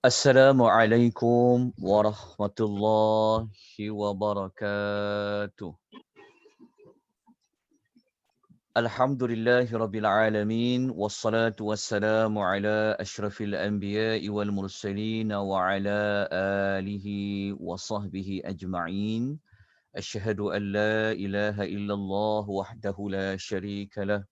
Assalamualaikum warahmatullahi wabarakatuh. Alhamdulillahi rabbil alamin wassalatu wassalamu ala asyrafil anbiya'i wal mursalin wa ala alihi wa sahbihi ajma'in. Asyhadu an la ilaha illallah wahdahu la syarika lah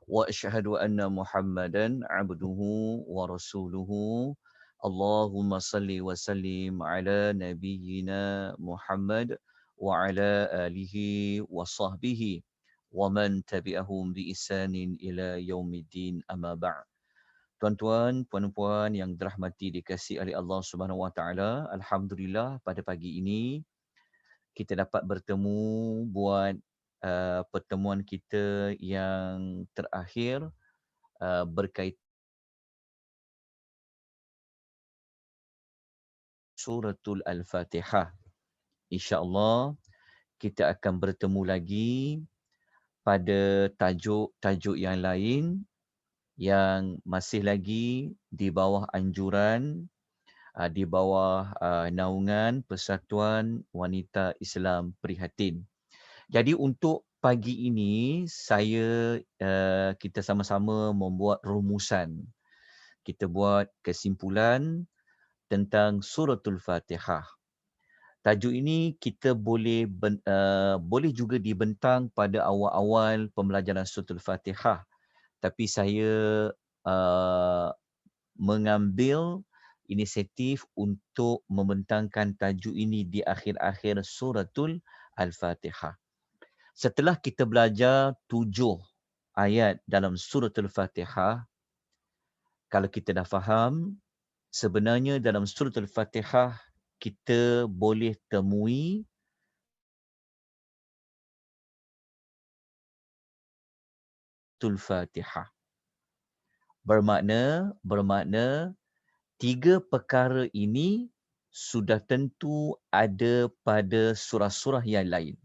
wa asyhadu anna Muhammadan abduhu wa rasuluhu. Allahumma salli wa sallim ala nabiyyina Muhammad wa ala alihi wa sahbihi wa man tabi'ahum bi ihsanin ila yaumiddin, amma ba'd. Tuan-tuan, puan-puan yang dirahmati dikasihi oleh Allah Subhanahu wa taala, alhamdulillah pada pagi ini kita dapat bertemu buat pertemuan kita yang terakhir berkaitan suratul Al-Fatihah. InsyaAllah kita akan bertemu lagi pada tajuk-tajuk yang lain yang masih lagi di bawah anjuran, di bawah naungan Persatuan Wanita Islam Prihatin. Jadi untuk pagi ini kita sama-sama membuat rumusan. Kita buat kesimpulan tentang suratul Fatihah. Tajuk ini kita boleh juga dibentang pada awal-awal pembelajaran suratul Fatihah. Tapi saya mengambil inisiatif untuk membentangkan tajuk ini di akhir-akhir suratul Al-Fatihah. Setelah kita belajar 7 ayat dalam suratul Fatihah, kalau kita dah faham, sebenarnya dalam suratul Fatihah kita boleh temui suratul Fatihah. Bermakna 3 perkara ini sudah tentu ada pada surah-surah yang lain.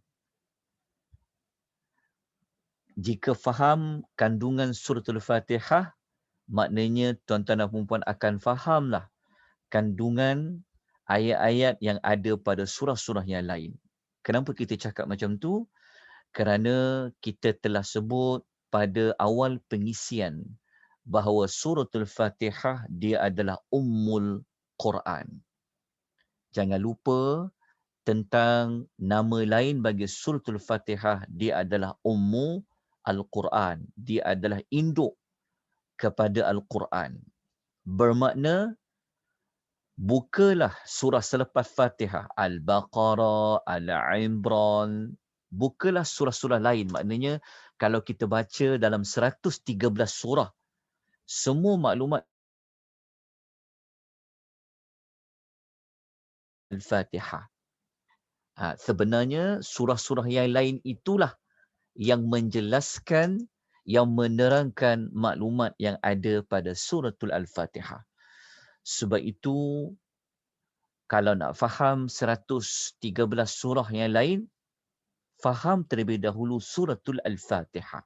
Jika faham kandungan suratul Fatihah, maknanya tuan-tuan dan puan-puan akan fahamlah kandungan ayat-ayat yang ada pada surah-surah yang lain. Kenapa kita cakap macam tu? Kerana kita telah sebut pada awal pengisian bahawa suratul Fatihah dia adalah Ummul Quran. Jangan lupa tentang nama lain bagi suratul Fatihah, dia adalah Ummu Al-Quran. Dia adalah induk kepada Al-Quran. Bermakna bukalah surah selepas Fatihah, Al-Baqarah, Al-Imran, bukalah surah-surah lain. Maknanya kalau kita baca dalam 113 surah, semua maklumat Al-Fatihah. Sebenarnya surah-surah yang lain itulah yang menjelaskan, yang menerangkan maklumat yang ada pada suratul Al-Fatihah. Sebab itu, kalau nak faham 113 surah yang lain, faham terlebih dahulu suratul Al-Fatihah.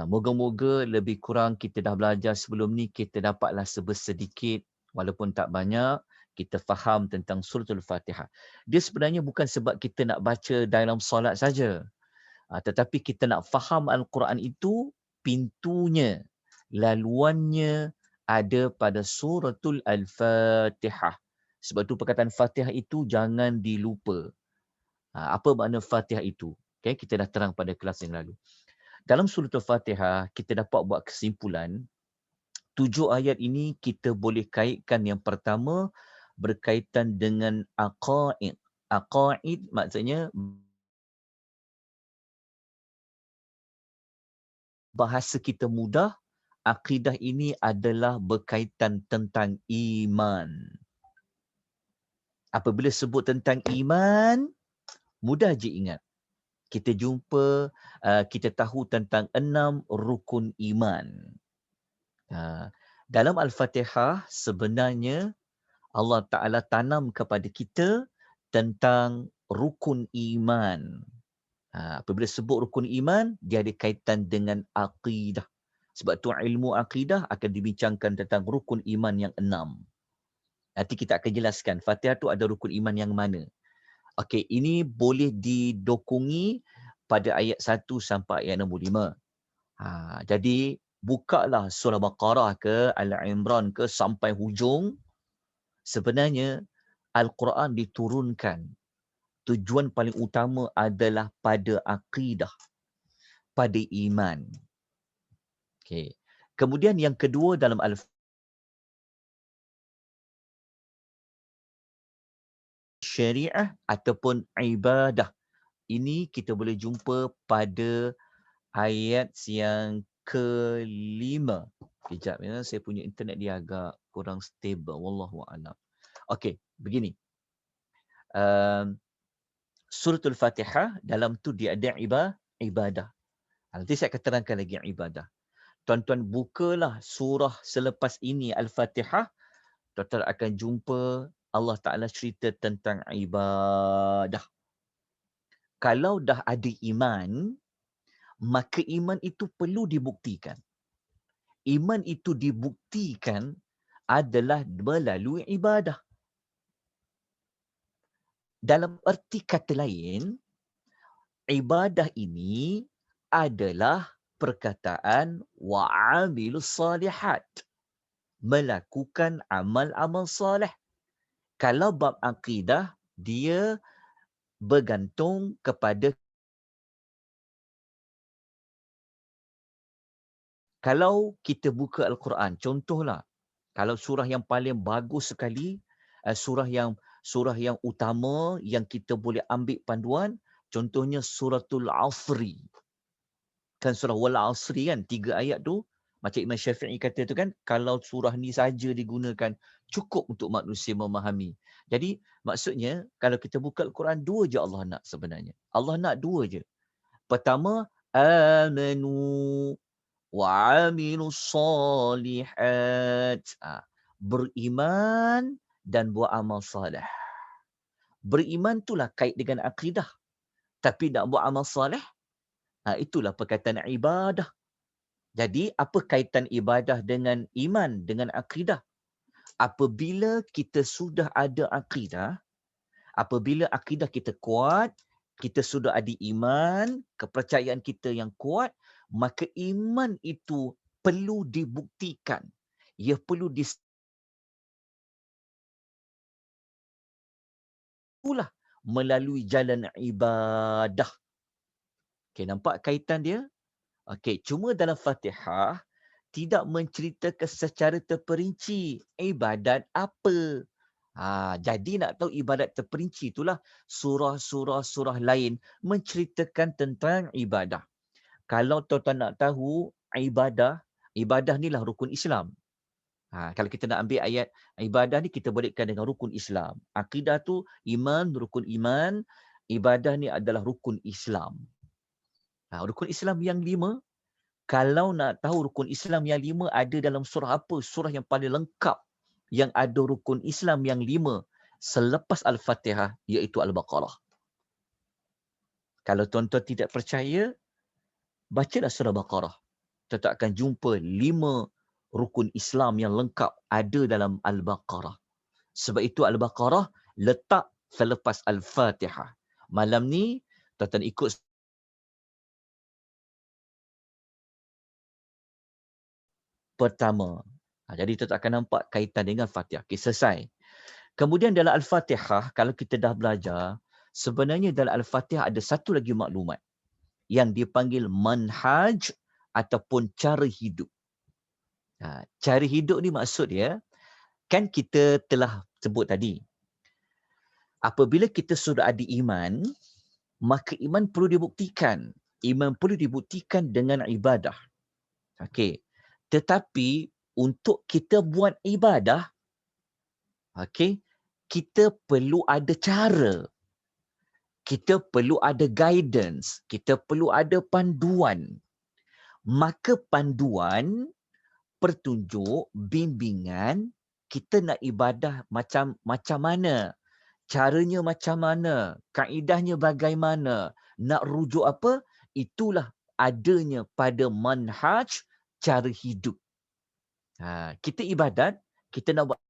Moga-moga lebih kurang kita dah belajar sebelum ni, kita dapatlah sedikit, walaupun tak banyak, kita faham tentang suratul Fatihah. Dia sebenarnya bukan sebab kita nak baca dalam solat saja. Tetapi kita nak faham Al-Quran itu, pintunya, laluannya ada pada suratul Al-Fatihah. Sebab itu perkataan Fatihah itu jangan dilupa. Apa makna Fatihah itu? Okay, kita dah terang pada kelas yang lalu. Dalam suratul Fatihah, kita dapat buat kesimpulan, 7 ayat ini kita boleh kaitkan. Yang pertama, berkaitan dengan aqaid. Aqaid maksudnya bahasa kita mudah, akidah ini adalah berkaitan tentang iman. Apabila sebut tentang iman, mudah je ingat. Kita jumpa, kita tahu tentang 6 rukun iman. Dalam Al-Fatihah, sebenarnya Allah Ta'ala tanam kepada kita tentang rukun iman. Apabila sebut rukun iman, dia ada kaitan dengan akidah. Sebab tu ilmu akidah akan dibincangkan tentang rukun iman yang 6. Nanti kita akan jelaskan Fatihah tu ada rukun iman yang mana. Okey, ini boleh didokongi pada ayat 1 sampai ayat 65. Jadi bukalah surah Baqarah ke Al-Imran ke sampai hujung. Sebenarnya Al-Quran diturunkan. Tujuan paling utama adalah pada akidah, pada iman. Okey. Kemudian yang kedua dalam syariah ataupun ibadah. Ini kita boleh jumpa pada ayat yang kelima. Kejap ya, saya punya internet dia agak kurang stable. Wallahu a'lam. Okey, begini. Suratul Fatihah dalam tu dia ada ibadah. Nanti saya akan terangkan lagi ibadah. Tuan-tuan bukalah surah selepas ini Al-Fatihah, tuan-tuan akan jumpa Allah Ta'ala cerita tentang ibadah. Kalau dah ada iman, maka iman itu perlu dibuktikan. Iman itu dibuktikan adalah melalui ibadah. Dalam erti kata lain, ibadah ini adalah perkataan wa'amilus salihat. Melakukan amal-amal salih. Kalau bab akidah, dia bergantung kepada kalau kita buka Al-Quran, contohlah, kalau surah yang paling bagus sekali, surah yang utama yang kita boleh ambil panduan, contohnya suratul Asri. Kan surah wal Asri kan, 3 ayat tu, macam Imam Syafi'i kata tu kan, kalau surah ni saja digunakan, cukup untuk manusia memahami. Jadi maksudnya, kalau kita buka Al-Quran, 2 je Allah nak sebenarnya. Allah nak 2 je. Pertama, amanu wa'amilus salihat. Beriman dan buat amal salih. Beriman itulah kait dengan akidah. Tapi nak buat amal salih, itulah perkataan ibadah. Jadi apa kaitan ibadah dengan iman, dengan akidah? Apabila kita sudah ada akidah, apabila akidah kita kuat, kita sudah ada iman, kepercayaan kita yang kuat, maka iman itu perlu dibuktikan. Ia perlu disitulah melalui jalan ibadah. Okey, nampak kaitan dia? Okey, cuma dalam Fatihah tidak menceritakan secara terperinci ibadat apa. Jadi nak tahu ibadat terperinci itulah surah-surah lain menceritakan tentang ibadah. Kalau tuan-tuan nak tahu ibadah ni lah rukun Islam. Kalau kita nak ambil ayat ibadah ni, kita bolehkan dengan rukun Islam. Akidah tu iman, rukun iman. Ibadah ni adalah rukun Islam. Rukun Islam yang 5, kalau nak tahu rukun Islam yang 5 ada dalam surah apa, surah yang paling lengkap yang ada rukun Islam yang 5 selepas Al-Fatihah, iaitu Al-Baqarah. Kalau tuan-tuan tidak percaya, bacalah surah Baqarah. Tuan-tuan akan jumpa 5 rukun Islam yang lengkap ada dalam Al-Baqarah. Sebab itu Al-Baqarah letak selepas Al-Fatihah. Malam ni, tuan-tuan ikut pertama. Jadi tuan-tuan akan nampak kaitan dengan Fatihah. Okay, selesai. Kemudian dalam Al-Fatihah, kalau kita dah belajar, sebenarnya dalam Al-Fatihah ada satu lagi maklumat yang dipanggil manhaj ataupun cara hidup. Cara hidup ni maksud dia, kan kita telah sebut tadi, apabila kita sudah ada iman, maka iman perlu dibuktikan. Iman perlu dibuktikan dengan ibadah. Okey. Tetapi untuk kita buat ibadah, okey, kita perlu ada cara. Kita perlu ada guidance. Kita perlu ada panduan. Maka panduan, petunjuk, bimbingan, kita nak ibadah macam mana? Caranya macam mana? Kaedahnya bagaimana? Nak rujuk apa? Itulah adanya pada manhaj cara hidup. Kita ibadat, kita nak buat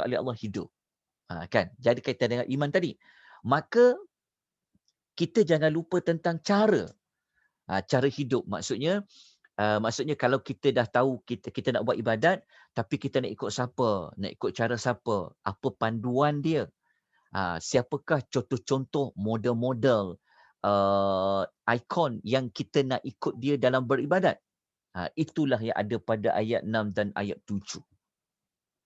oleh Allah hidup. Kan? Jadi kaitan dengan iman tadi. Maka kita jangan lupa tentang cara. Cara hidup. Maksudnya kalau kita dah tahu kita nak buat ibadat, tapi kita nak ikut siapa? Nak ikut cara siapa? Apa panduan dia? Siapakah contoh-contoh model-model ikon yang kita nak ikut dia dalam beribadat? Itulah yang ada pada ayat 6 dan ayat 7.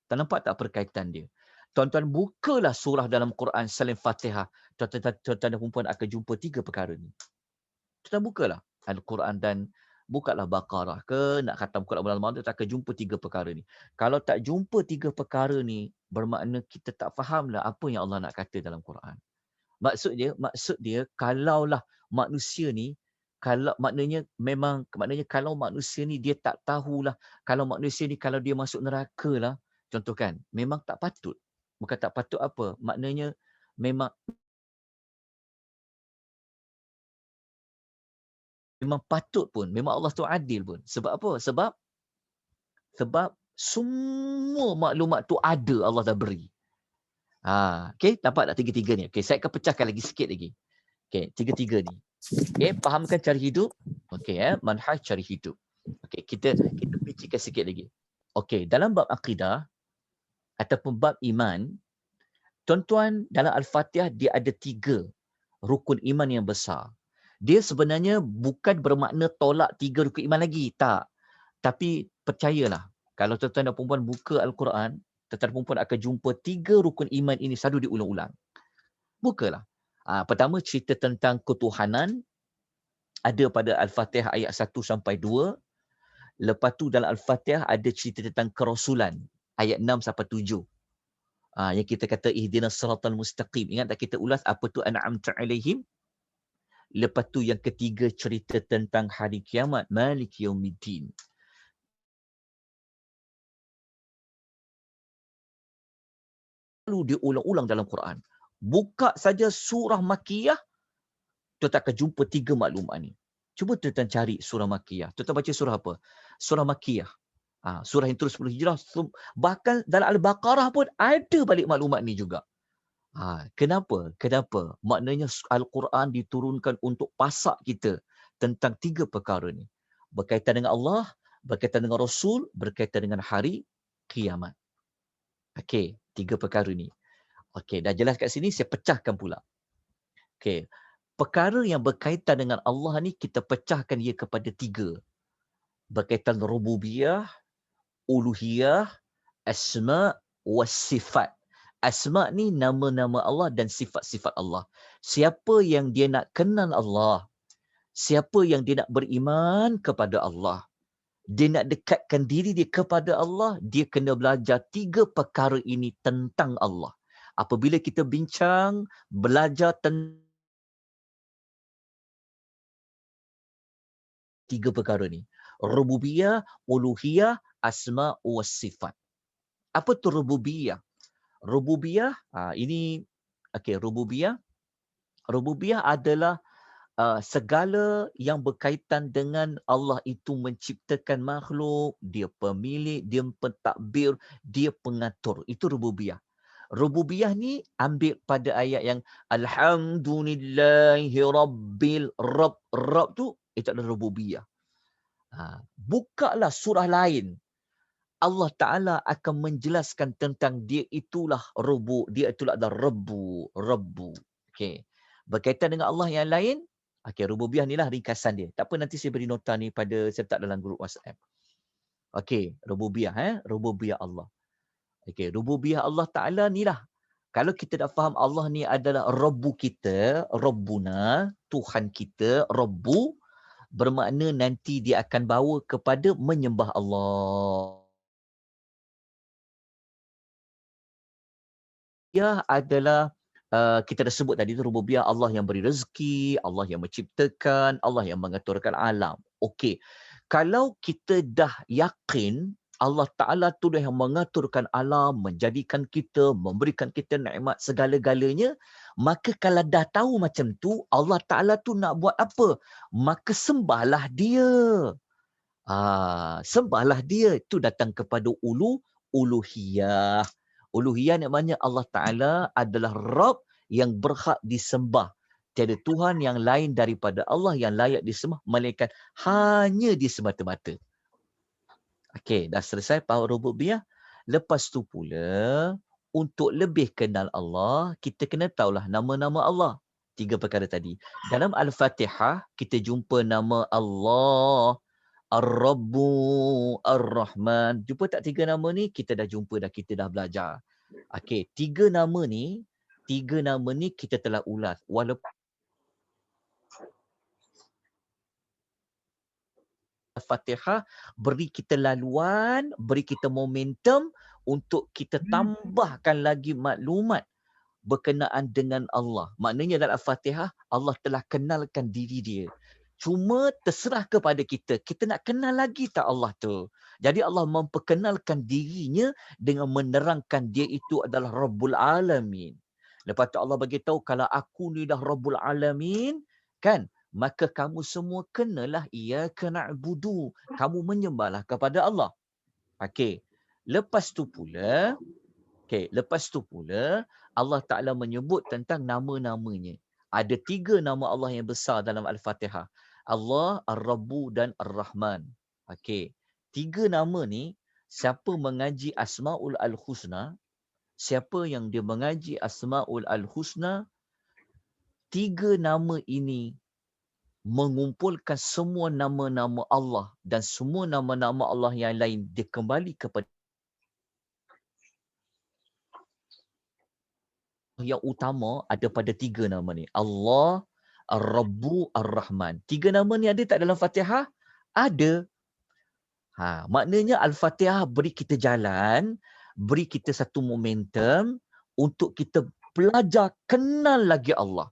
Tak nampak tak perkaitan dia? Tuan-tuan bukalah surah dalam Quran selain Fatihah. Tuan-tuan dan perempuan akan jumpa 3 perkara ni. Tuan-tuan bukalah Al-Quran dan bukalah Baqarah ke, nak khatam Quran bulan Ramadan, tak akan jumpa 3 perkara ni. Kalau tak jumpa 3 perkara ni, bermakna kita tak fahamlah apa yang Allah nak kata dalam Quran. Maksud dia kalaulah manusia ni, maknanya kalau manusia ni dia tak tahulah, kalau manusia ni kalau dia masuk neraka lah, contoh kan, memang tak patut. Bukan tak patut apa, maknanya memang patut pun, memang Allah tu adil pun. Sebab apa? Sebab semua maklumat tu ada, Allah dah beri. Okey, nampak tak tiga-tiga ni? Okey, saya akan pecahkan lagi sikit lagi. Okey, tiga-tiga ni. Okey, fahamkan cara hidup. Okey, manhaj cara hidup. Okey, kita picikkan sikit lagi. Okey, dalam bab akidah ataupun bab iman, tuan-tuan, dalam Al-Fatihah dia ada 3 rukun iman yang besar. Dia sebenarnya bukan bermakna tolak 3 rukun iman lagi, tak. Tapi percayalah, kalau tuan-tuan dan perempuan buka Al-Quran, tuan-tuan dan perempuan akan jumpa 3 rukun iman ini selalu diulang-ulang. Bukalah. Pertama, cerita tentang ketuhanan. Ada pada Al-Fatihah ayat 1 sampai 2. Lepas tu dalam Al-Fatihah ada cerita tentang kerasulan. Ayat 6 sampai 7. Yang kita kata ihdinas siratal mustaqim. Ingat tak kita ulas apa tu an'amta alaihim? Lepas tu yang ketiga cerita tentang hari kiamat. Maliki yaumiddin. Lalu diulang-ulang dalam Quran. Buka saja surah Makkiyah, tuan akan jumpa 3 maklumat ni. Cuba tuan cari surah Makkiyah. Tuan baca surah apa? Surah Makkiyah. Surah yang turun 10 Hijrah. Bahkan dalam Al-Baqarah pun ada balik maklumat ni juga. Kenapa? Maknanya Al-Quran diturunkan untuk pasak kita tentang 3 perkara ni. Berkaitan dengan Allah, berkaitan dengan Rasul, berkaitan dengan hari kiamat. Okey, 3 perkara ni. Okey, dah jelas kat sini, saya pecahkan pula. Okey, perkara yang berkaitan dengan Allah ni kita pecahkan ia kepada 3. Berkaitan rububiyah, uluhiyah, asma' was sifat. Asma' ni nama-nama Allah dan sifat-sifat Allah. Siapa yang dia nak kenal Allah, siapa yang dia nak beriman kepada Allah, dia nak dekatkan diri dia kepada Allah, dia kena belajar 3 perkara ini tentang Allah. Apabila kita bincang, belajar tentang 3 perkara ni. Rububiyah, uluhiyah, asma' was sifat. Apa tu rububiyah? Rububiyah, rububiyah adalah segala yang berkaitan dengan Allah itu menciptakan makhluk, dia pemilik, dia pentadbir, dia pengatur. Itu rububiyah. Rububiyah ni ambil pada ayat yang alhamdulillahi rabbil Rabb tu, itu adalah rububiyah. Bukalah surah lain. Allah Ta'ala akan menjelaskan tentang dia itulah dia itulah Rabbu. Okey. Berkaitan dengan Allah yang lain, rububiyah ni lah ringkasan dia. Tak apa, nanti saya beri nota ni pada saya letak dalam grup WhatsApp. Okey, rububiyah, rububiyah Allah. Okey, rububiyah Allah Ta'ala ni lah. Kalau kita dah faham Allah ni adalah Rabbu kita, Rabbuna, Tuhan kita, Rabbu, bermakna nanti dia akan bawa kepada menyembah Allah. Dia adalah kita dah sebut tadi tu rububiyah, Allah yang beri rezeki, Allah yang menciptakan, Allah yang mengaturkan alam. Okey. Kalau kita dah yakin Allah Ta'ala tu yang mengaturkan alam, menjadikan kita, memberikan kita nikmat segala-galanya, maka kalau dah tahu macam tu, Allah Ta'ala tu nak buat apa? Maka sembahlah dia. Sembahlah dia. Itu datang kepada uluhiyah. Uluhiyah maknanya Allah Ta'ala adalah Rabb yang berhak disembah. Tiada Tuhan yang lain daripada Allah yang layak disembah, melainkan hanya dia semata-mata. Okey, dah selesai power rububiyah. Lepas tu pula, untuk lebih kenal Allah, kita kena tahulah nama-nama Allah. 3 perkara tadi. Dalam Al-Fatihah, kita jumpa nama Allah, Ar-Rabbu, Ar-Rahman. Jumpa tak 3 nama ni? Kita dah jumpa dah, kita dah belajar. Okey, 3 nama ni kita telah ulas. Walaupun Fatihah beri kita laluan, beri kita momentum untuk kita tambahkan lagi maklumat berkenaan dengan Allah. Maknanya dalam Al-Fatihah, Allah telah kenalkan diri dia. Cuma terserah kepada kita. Kita nak kenal lagi tak Allah tu? Jadi Allah memperkenalkan dirinya dengan menerangkan dia itu adalah Rabbul Alamin. Lepas tu Allah bagi tahu kalau aku ni dah Rabbul Alamin, kan? Maka kamu semua kenalah iyyaka na'budu. Kamu menyembahlah kepada Allah. Okey. Lepas tu pula, Allah Ta'ala menyebut tentang nama-namanya. Ada 3 nama Allah yang besar dalam Al-Fatihah. Allah, Ar-Rabbu dan Ar-Rahman. Okey. 3 nama ni, siapa mengaji Asma'ul Al-Husna, siapa yang dia mengaji Asma'ul Al-Husna, 3 nama ini mengumpulkan semua nama-nama Allah dan semua nama-nama Allah yang lain, dia kembali kepada yang utama ada pada 3 nama ni. Allah, Ar-Rabbu, Ar-Rahman. 3 nama ni ada tak dalam Fatihah? Ada. Maknanya Al-Fatihah beri kita jalan, beri kita satu momentum untuk kita belajar kenal lagi Allah.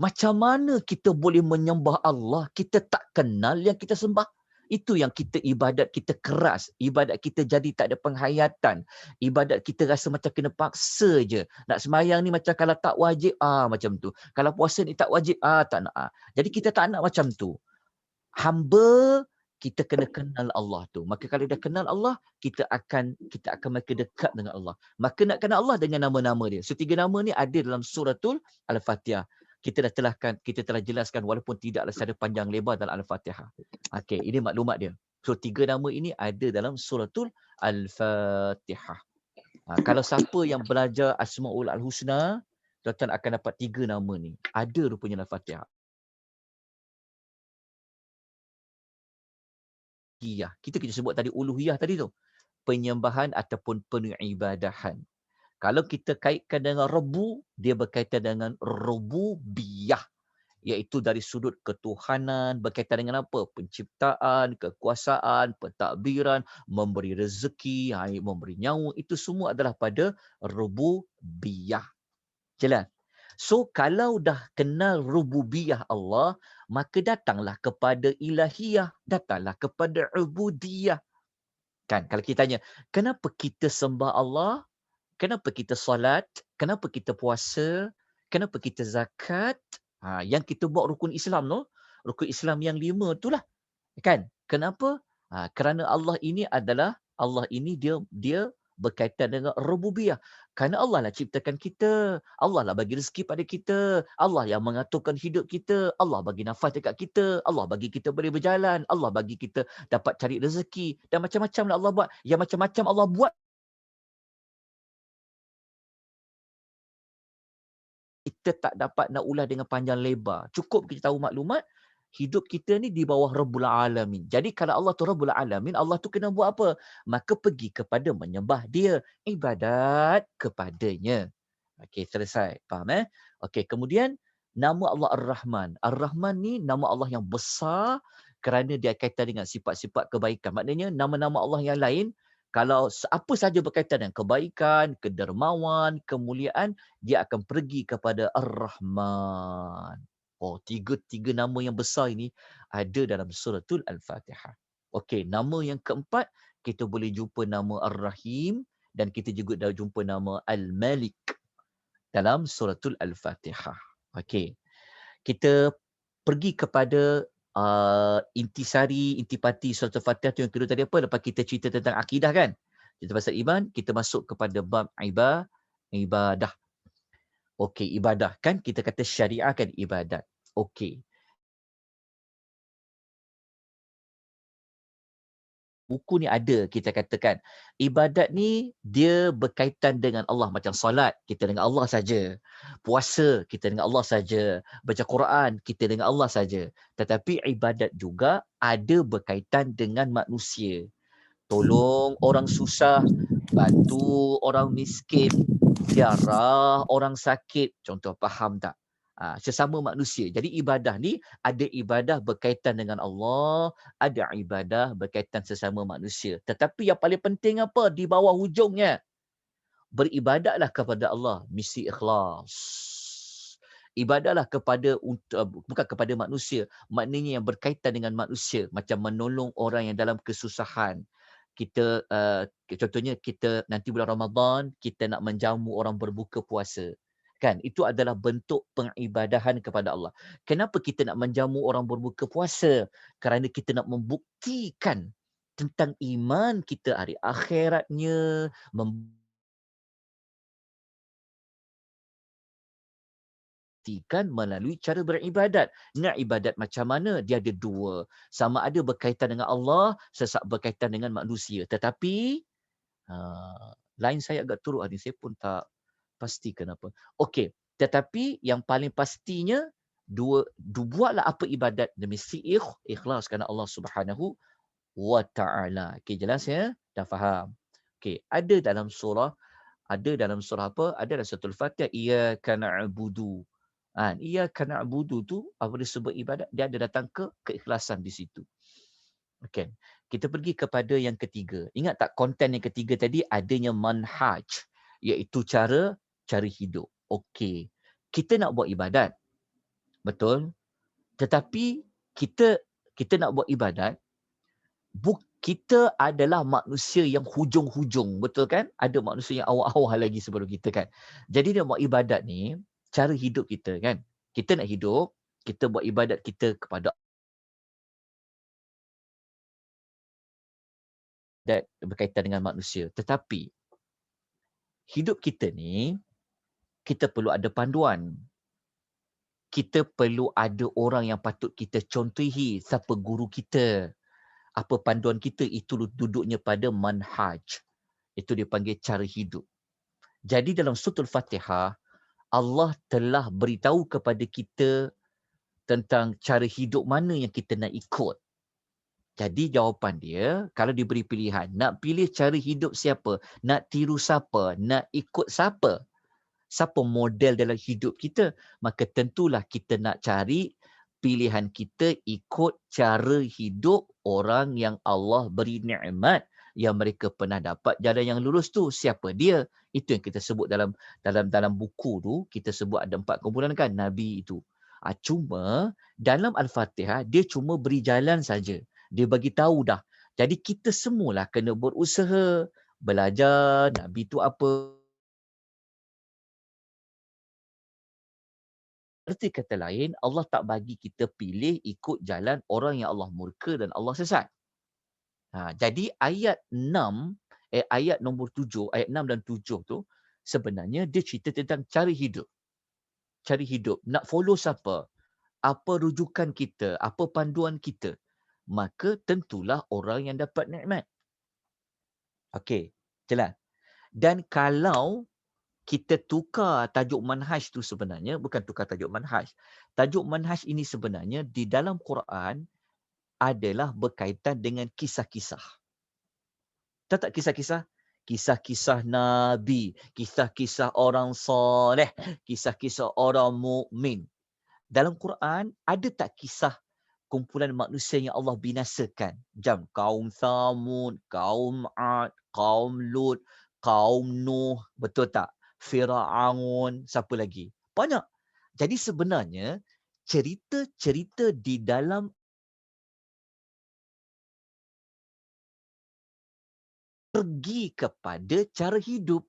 Macam mana kita boleh menyembah Allah, kita tak kenal yang kita sembah? Itu yang kita ibadat kita keras, ibadat kita jadi tak ada penghayatan, ibadat kita rasa macam kena paksa je. Nak sembahyang ni macam kalau tak wajib, macam tu. Kalau puasa ni tak wajib, tak nak. Jadi kita tak nak macam tu. Hamba kita kena kenal Allah tu. Maka kalau dah kenal Allah, kita akan makin dekat dengan Allah. Maka nak kenal Allah dengan nama-nama dia. So 3 nama ni ada dalam suratul Al-Fatihah. Kita telah jelaskan walaupun tidaklah secara panjang lebar dalam Al-Fatihah. Okey, ini maklumat dia. So 3 nama ini ada dalam suratul Al-Fatihah. Kalau siapa yang belajar Asmaul Al-Husna, tuan-tuan akan dapat 3 nama ni. Ada rupanya dalam Al-Fatihah. Kita sebut tadi uluhiyah tadi tu. Penyembahan ataupun pengibadahan. Kalau kita kaitkan dengan Rabbu, dia berkaitan dengan rububiyah. Iaitu dari sudut ketuhanan, berkaitan dengan apa? Penciptaan, kekuasaan, pentadbiran, memberi rezeki, memberi nyawa. Itu semua adalah pada rububiyah. Jelas? So, kalau dah kenal rububiyah Allah, maka datanglah kepada ilahiyah, datanglah kepada ubudiyah. Kan, kalau kita tanya, kenapa kita sembah Allah? Kenapa kita solat? Kenapa kita puasa? Kenapa kita zakat? Yang kita buat rukun Islam tu, rukun Islam yang 5 itulah. Kan? Kenapa? Kerana Allah ini dia berkaitan dengan rububiyah. Kerana Allah lah ciptakan kita. Allah lah bagi rezeki pada kita. Allah yang mengaturkan hidup kita. Allah bagi nafas dekat kita. Allah bagi kita boleh berjalan. Allah bagi kita dapat cari rezeki. Dan macam-macam lah Allah buat. Yang macam-macam Allah buat, kita tak dapat nak ulas dengan panjang lebar. Cukup kita tahu maklumat, hidup kita ni di bawah Rabbul Alamin. Jadi kalau Allah tu Rabbul Alamin, Allah tu kena buat apa? Maka pergi kepada menyembah dia, ibadat kepadanya. Okey, selesai. Faham Okey, kemudian nama Allah Ar-Rahman. Ar-Rahman ni nama Allah yang besar kerana dia kaitan dengan sifat-sifat kebaikan. Maknanya nama-nama Allah yang lain, kalau apa saja berkaitan dengan kebaikan, kedermawan, kemuliaan, dia akan pergi kepada Ar-Rahman. Tiga nama yang besar ini ada dalam suratul Al-Fatihah. Okey, nama yang keempat, kita boleh jumpa nama Ar-Rahim dan kita juga dah jumpa nama Al-Malik dalam suratul Al-Fatihah. Okey. Kita pergi kepada intipati suratul Fatihah tu yang kedua tadi apa? Lepas kita cerita tentang akidah kan? Kita pasal iman, kita masuk kepada bab ibadah. Okey, ibadah kan kita kata syariah kan ibadat. Okey. Buku ni ada kita katakan ibadat ni dia berkaitan dengan Allah macam solat kita dengan Allah saja, puasa kita dengan Allah saja, baca Quran kita dengan Allah saja, tetapi ibadat juga ada berkaitan dengan manusia, tolong orang susah, bantu orang miskin, ziarah orang sakit, contoh faham tak? Sesama manusia. Jadi ibadah ni ada ibadah berkaitan dengan Allah, ada ibadah berkaitan sesama manusia. Tetapi yang paling penting apa? Di bawah hujungnya. Beribadatlah kepada Allah, misi ikhlas. Ibadahlah kepada bukan kepada manusia, maknanya yang berkaitan dengan manusia, macam menolong orang yang dalam kesusahan. Kita contohnya kita nanti bulan Ramadan kita nak menjamu orang berbuka puasa. Kan? Itu adalah bentuk pengibadahan kepada Allah. Kenapa kita nak menjamu orang berbuka puasa? Kerana kita nak membuktikan tentang iman kita hari akhiratnya, buktikan melalui cara beribadat. Nak ibadat macam mana? Dia ada dua. Sama ada berkaitan dengan Allah, sesak berkaitan dengan manusia. Tetapi, lain saya agak teruk hari saya pun tak pasti kenapa. Okey, tetapi yang paling pastinya, buatlah apa ibadat demi ikhlas kerana Allah Subhanahu wa Ta'ala. Okey, jelas ya? Dah faham? Okey, ada dalam surah apa? Ada dalam surah Al-Fatihah, iyyaka na'budu. Iyyaka na'budu tu apa disebut ibadat? Dia ada datang keikhlasan di situ. Okey. Kita pergi kepada yang ketiga. Ingat tak konten yang ketiga tadi adanya manhaj, iaitu cara hidup. Okey. Kita nak buat ibadat. Betul? Tetapi kita nak buat ibadat, kita adalah manusia yang hujung-hujung, betul kan? Ada manusia yang awal-awal lagi sebelum kita kan. Jadi dia buat ibadat ni, cara hidup kita kan. Kita nak hidup, kita buat ibadat kita kepada dan berkaitan dengan manusia. Tetapi hidup kita ni, kita perlu ada panduan. Kita perlu ada orang yang patut kita contohi, siapa guru kita. Apa panduan kita, itu duduknya pada manhaj. Itu dipanggil cara hidup. Jadi dalam surah Al-Fatihah, Allah telah beritahu kepada kita tentang cara hidup mana yang kita nak ikut. Jadi jawapan dia, kalau diberi pilihan, nak pilih cara hidup siapa? Nak tiru siapa? Nak ikut siapa? Siapa model dalam hidup kita? Maka tentulah kita nak cari pilihan kita ikut cara hidup orang yang Allah beri nikmat yang mereka pernah dapat jalan yang lurus tu. Siapa dia? Itu yang kita sebut dalam buku tu, kita sebut ada 4 kumpulan kan nabi itu. Cuma dalam Al-Fatihah dia cuma beri jalan saja. Dia bagi tahu dah. Jadi kita semualah kena berusaha belajar nabi tu apa. Erti kata lain, Allah tak bagi kita pilih ikut jalan orang yang Allah murka dan Allah sesat. Jadi ayat nombor 7, ayat 6 dan 7 tu sebenarnya dia cerita tentang cara hidup. Cara hidup. Nak follow siapa? Apa rujukan kita? Apa panduan kita? Maka tentulah orang yang dapat nikmat. Okey, jelas. Dan kalau kita tukar tajuk manhaj tu sebenarnya, bukan tukar tajuk manhaj. Tajuk manhaj ini sebenarnya di dalam Quran adalah berkaitan dengan kisah-kisah. Tahu tak kisah-kisah? Kisah-kisah Nabi, kisah-kisah orang soleh, kisah-kisah orang mukmin. Dalam Quran, ada tak kisah kumpulan manusia yang Allah binasakan? Jam kaum Thamud, kaum Ad, kaum Lut, kaum Nuh, betul tak? Firaun, siapa lagi? Banyak. Jadi sebenarnya cerita-cerita di dalam pergi kepada cara hidup.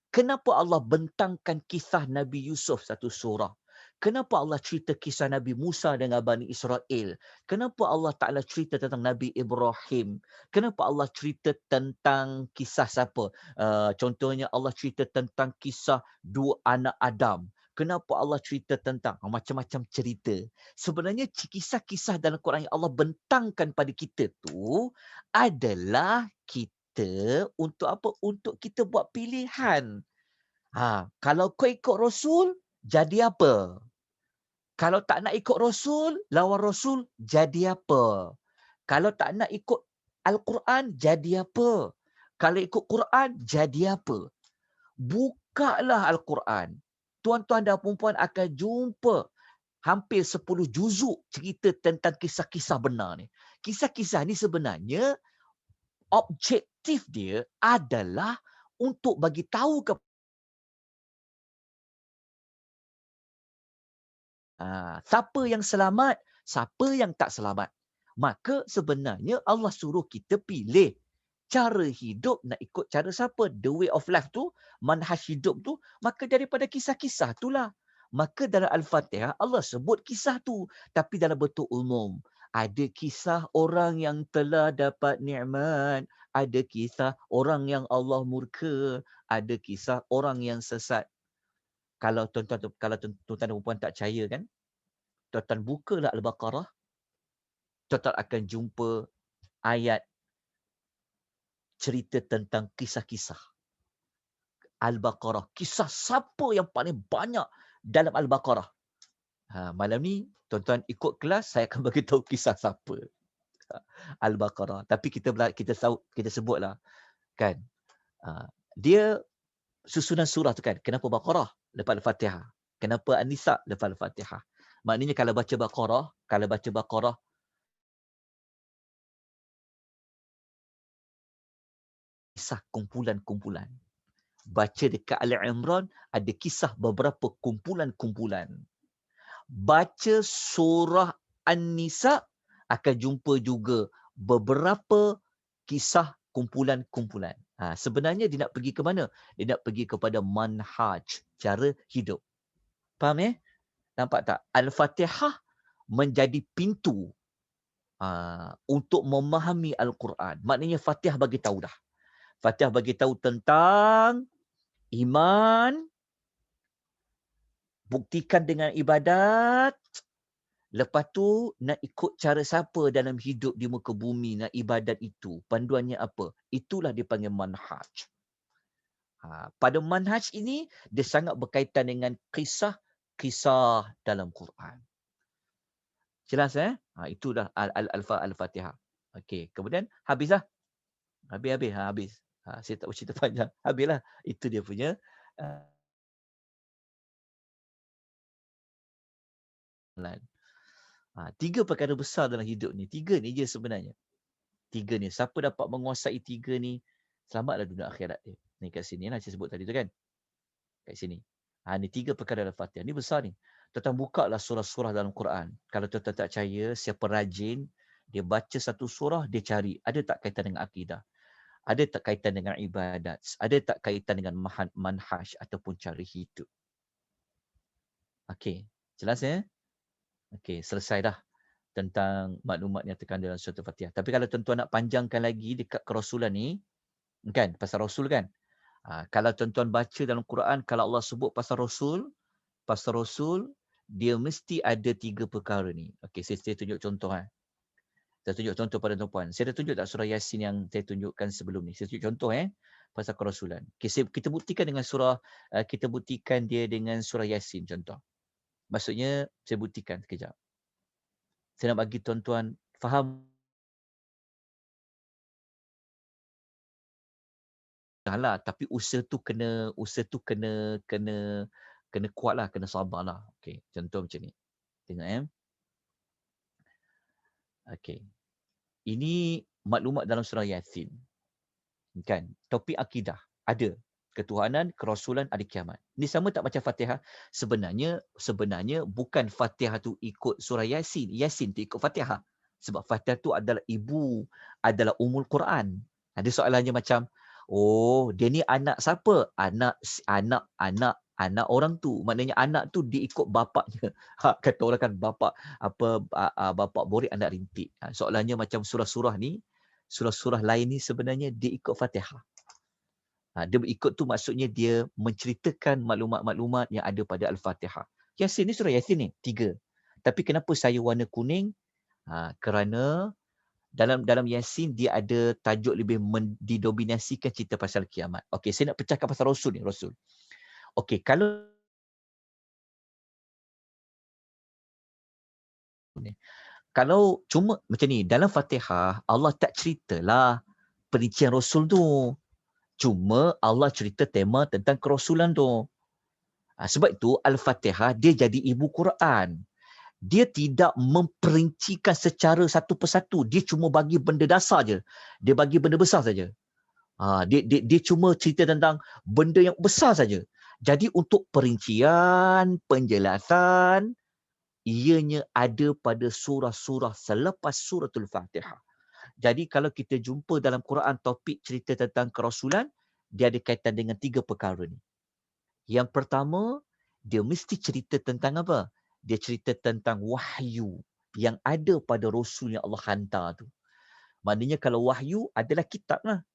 Kenapa Allah bentangkan kisah Nabi Yusuf satu surah? Kenapa Allah cerita kisah Nabi Musa dengan Bani Israel? Kenapa Allah Ta'ala cerita tentang Nabi Ibrahim? Kenapa Allah cerita tentang kisah siapa? Contohnya Allah cerita tentang kisah dua anak Adam. Kenapa Allah cerita tentang macam-macam cerita. Sebenarnya kisah-kisah dalam Quran yang Allah bentangkan pada kita tu adalah kita untuk apa? Untuk kita buat pilihan. Kalau kau ikut Rasul, jadi apa? Kalau tak nak ikut Rasul, lawan Rasul, jadi apa? Kalau tak nak ikut Al-Quran, jadi apa? Kalau ikut Quran, jadi apa? Bukalah Al-Quran. Tuan-tuan dan puan-puan akan jumpa hampir 10 juzuk cerita tentang kisah-kisah benar ni. Kisah-kisah ni sebenarnya objektif dia adalah untuk bagi tahu siapa yang selamat, siapa yang tak selamat. Maka sebenarnya Allah suruh kita pilih cara hidup nak ikut cara siapa. The way of life tu, manhaj hidup tu, maka daripada kisah-kisah itulah. Maka dalam Al-Fatihah Allah sebut kisah tu. Tapi dalam bentuk umum. Ada kisah orang yang telah dapat nikmat. Ada kisah orang yang Allah murka. Ada kisah orang yang sesat. Kalau tuan-tuan dan puan tak percaya kan, tuan-tuan bukalah Al-Baqarah, tuan-tuan akan jumpa ayat cerita tentang kisah-kisah. Al-Baqarah. Kisah siapa yang paling banyak dalam Al-Baqarah? Malam ni, tuan-tuan ikut kelas, saya akan bagi tahu kisah siapa. Al-Baqarah. Tapi kita sebutlah, kan? Dia susunan surah tu kan. Kenapa Baqarah? Lepas Al-Fatihah. Kenapa An-Nisa? Lepas Al-Fatihah. Maknanya kalau baca Baqarah, kisah kumpulan-kumpulan. Baca dekat Ali Imran, ada kisah beberapa kumpulan-kumpulan. Baca surah An-Nisa, akan jumpa juga beberapa kisah kumpulan-kumpulan. Sebenarnya dia nak pergi ke mana? Dia nak pergi kepada manhaj, cara hidup. Faham Nampak tak? Al-Fatihah menjadi pintu untuk memahami Al-Quran. Maknanya Fatihah bagi tahu dah. Fatihah bagi tahu tentang iman, buktikan dengan ibadat. Lepas tu nak ikut cara siapa dalam hidup di muka bumi, nak ibadat itu. Panduannya apa? Itulah dipanggil manhaj. Pada manhaj ini, dia sangat berkaitan dengan kisah-kisah dalam Quran. Jelas itulah Al-Fatihah. Okey, kemudian habislah. Habis. Saya tak bercerita panjang. Habislah. Itu dia punya tiga perkara besar dalam hidup ni. Tiga ni je sebenarnya. Tiga ni. Siapa dapat menguasai tiga ni, selamatlah dunia akhirat dia. Ni kat sini lah saya sebut tadi tu kan. Kat sini. Ni tiga perkara dalam Fatihah. Ni besar ni. Tuan-tuan bukalah surah-surah dalam Quran. Kalau tuan-tuan tak percaya, siapa rajin, dia baca satu surah, dia cari. Ada tak kaitan dengan akidah? Ada tak kaitan dengan ibadat? Ada tak kaitan dengan manhaj ataupun cara hidup? Okey. Jelas Okey, selesai dah tentang maklumat yang terkandung dalam surah Fatihah. Tapi kalau tuan-tuan nak panjangkan lagi dekat kerasulan ni, kan, pasal Rasul kan? Kalau tuan-tuan baca dalam Quran, kalau Allah sebut pasal Rasul, dia mesti ada tiga perkara ni. Okey, saya tunjuk contoh. Saya tunjuk contoh pada tuan-tuan. Saya dah tunjuk tak surah Yasin yang saya tunjukkan sebelum ni? Saya tunjuk contoh pasal kerasulan. Okay, kita buktikan dengan kita buktikan dia dengan surah Yasin contoh. Maksudnya, saya buktikan sekejap. Saya nak bagi tuan-tuan faham. Tapi usaha tu kena kuatlah, kena sabarlah. Okey, contoh macam ni. Tengok Okey. Ini maklumat dalam surah Yasin. Kan? Topik akidah ada. Ketuhanan, kerasulan, ada kiamat. Ini sama tak macam Fatihah? Sebenarnya bukan Fatihah tu ikut surah Yasin. Yasin tu ikut Fatihah. Sebab Fatihah tu adalah adalah umul Quran. Ada soalannya macam, dia ni anak siapa? Anak Anak orang tu, maknanya anak tu dia ikut bapaknya. Kata orang kan bapak bapak borik anak rintik. Soalannya macam surah-surah ni, surah-surah lain ni sebenarnya dia ikut Fatihah. Dia ikut tu maksudnya dia menceritakan maklumat-maklumat yang ada pada Al-Fatihah. Yasin ni surah Yasin ni 3. Tapi kenapa saya warna kuning? Kerana dalam Yasin dia ada tajuk lebih didominasikan cerita pasal kiamat. Okey, saya nak pecahkan pasal Rasul ni, Rasul. Okey, kalau cuma macam ni, dalam Fatihah Allah tak ceritalah perincian Rasul tu. Cuma Allah cerita tema tentang kerasulan tu. Sebab itu Al-Fatihah dia jadi ibu Quran. Dia tidak memperincikan secara satu persatu. Dia cuma bagi benda dasar je. Dia bagi benda besar saja. Dia cuma cerita tentang benda yang besar saja. Jadi untuk perincian, penjelasan, ianya ada pada surah-surah selepas suratul Fatihah. Jadi kalau kita jumpa dalam Quran topik cerita tentang kerasulan, dia ada kaitan dengan 3 perkara ni. Yang pertama, dia mesti cerita tentang apa? Dia cerita tentang wahyu yang ada pada Rasul yang Allah hantar tu. Maknanya kalau wahyu adalah kitab lah.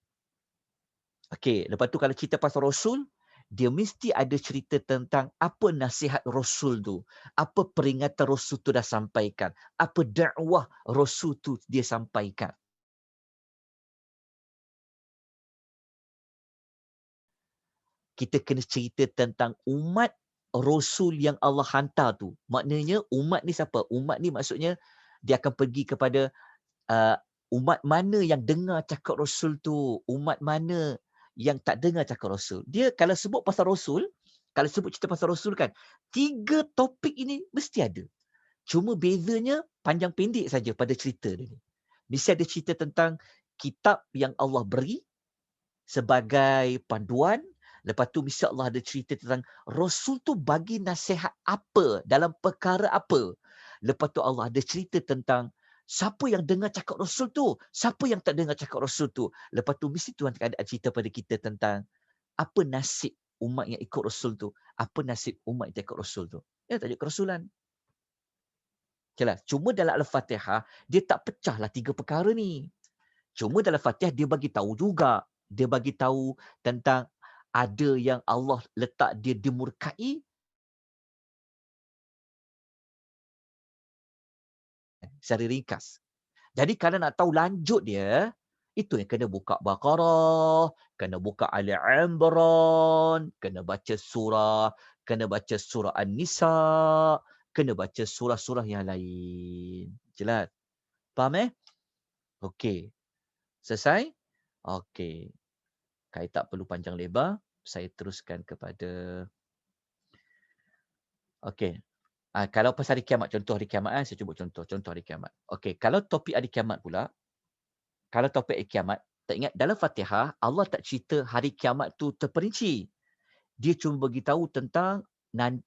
Okey, lepas tu kalau cerita pasal Rasul, dia mesti ada cerita tentang apa nasihat Rasul tu. Apa peringatan Rasul tu dah sampaikan. Apa dakwah Rasul tu dia sampaikan. Kita kena cerita tentang umat Rasul yang Allah hantar tu. Maknanya umat ni siapa? Umat ni maksudnya dia akan pergi kepada uh, umat mana yang dengar cakap Rasul tu, umat mana yang tak dengar cakap Rasul. Dia kalau sebut pasal Rasul, kalau sebut cerita pasal Rasul kan, 3 topik ini mesti ada. Cuma bezanya panjang pendek saja pada cerita dia ni. Mesti ada cerita tentang kitab yang Allah beri sebagai panduan. Lepas tu mesti Allah ada cerita tentang Rasul tu bagi nasihat apa dalam perkara apa. Lepas tu Allah ada cerita tentang siapa yang dengar cakap Rasul tu, siapa yang tak dengar cakap Rasul tu. Lepas tu mesti Tuhan ada cerita pada kita tentang apa nasib umat yang ikut Rasul tu, apa nasib umat yang tak ikut Rasul tu. Ya, tajuk kerasulan. Jelas. Cuma dalam Al-Fatihah dia tak pecahlah 3 perkara ni. Cuma dalam Fatihah dia bagi tahu juga. Dia bagi tahu tentang ada yang Allah letak dia dimurkai secara ringkas. Jadi kalau nak tahu lanjut dia, itu yang kena buka Baqarah, kena buka Ali Imran, kena baca surah An-Nisa, kena baca surah-surah yang lain. Jelas? Faham Okey. Selesai? Okey. Saya tak perlu panjang lebar. Saya teruskan kepada okey. Kalau pasal hari kiamat, contoh hari kiamat, saya cuba contoh hari kiamat. Okey, kalau topik hari kiamat pula, kalau topik hari kiamat, tak ingat dalam Fatihah, Allah tak cerita hari kiamat tu terperinci. Dia cuma beritahu tentang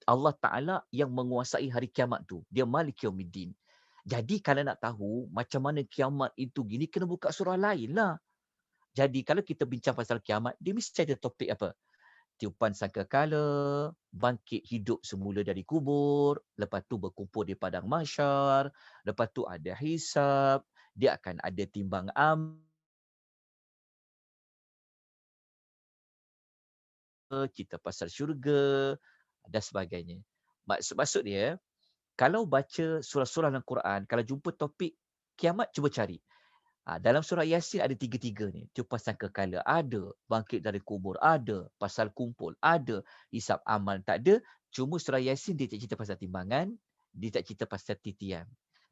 Allah Ta'ala yang menguasai hari kiamat tu. Dia Malik Yawmiddin. Jadi kalau nak tahu macam mana kiamat itu gini, kena buka surah lain lah. Jadi kalau kita bincang pasal kiamat, dia mesti ada topik apa? Tiupan sangkakala, bangkit hidup semula dari kubur, lepas tu berkumpul di padang mahsyar, lepas tu ada hisab, dia akan ada timbang kita pasal syurga dan sebagainya. Maksud dia, kalau baca surah-surah dalam Quran, kalau jumpa topik kiamat, cuba cari. Dalam surah Yasin ada 3-3 ni. Tiupan sangkakala ada, bangkit dari kubur ada, pasal kumpul ada, hisab amal tak ada. Cuma surah Yasin dia tak cerita pasal timbangan, dia tak cerita pasal titian.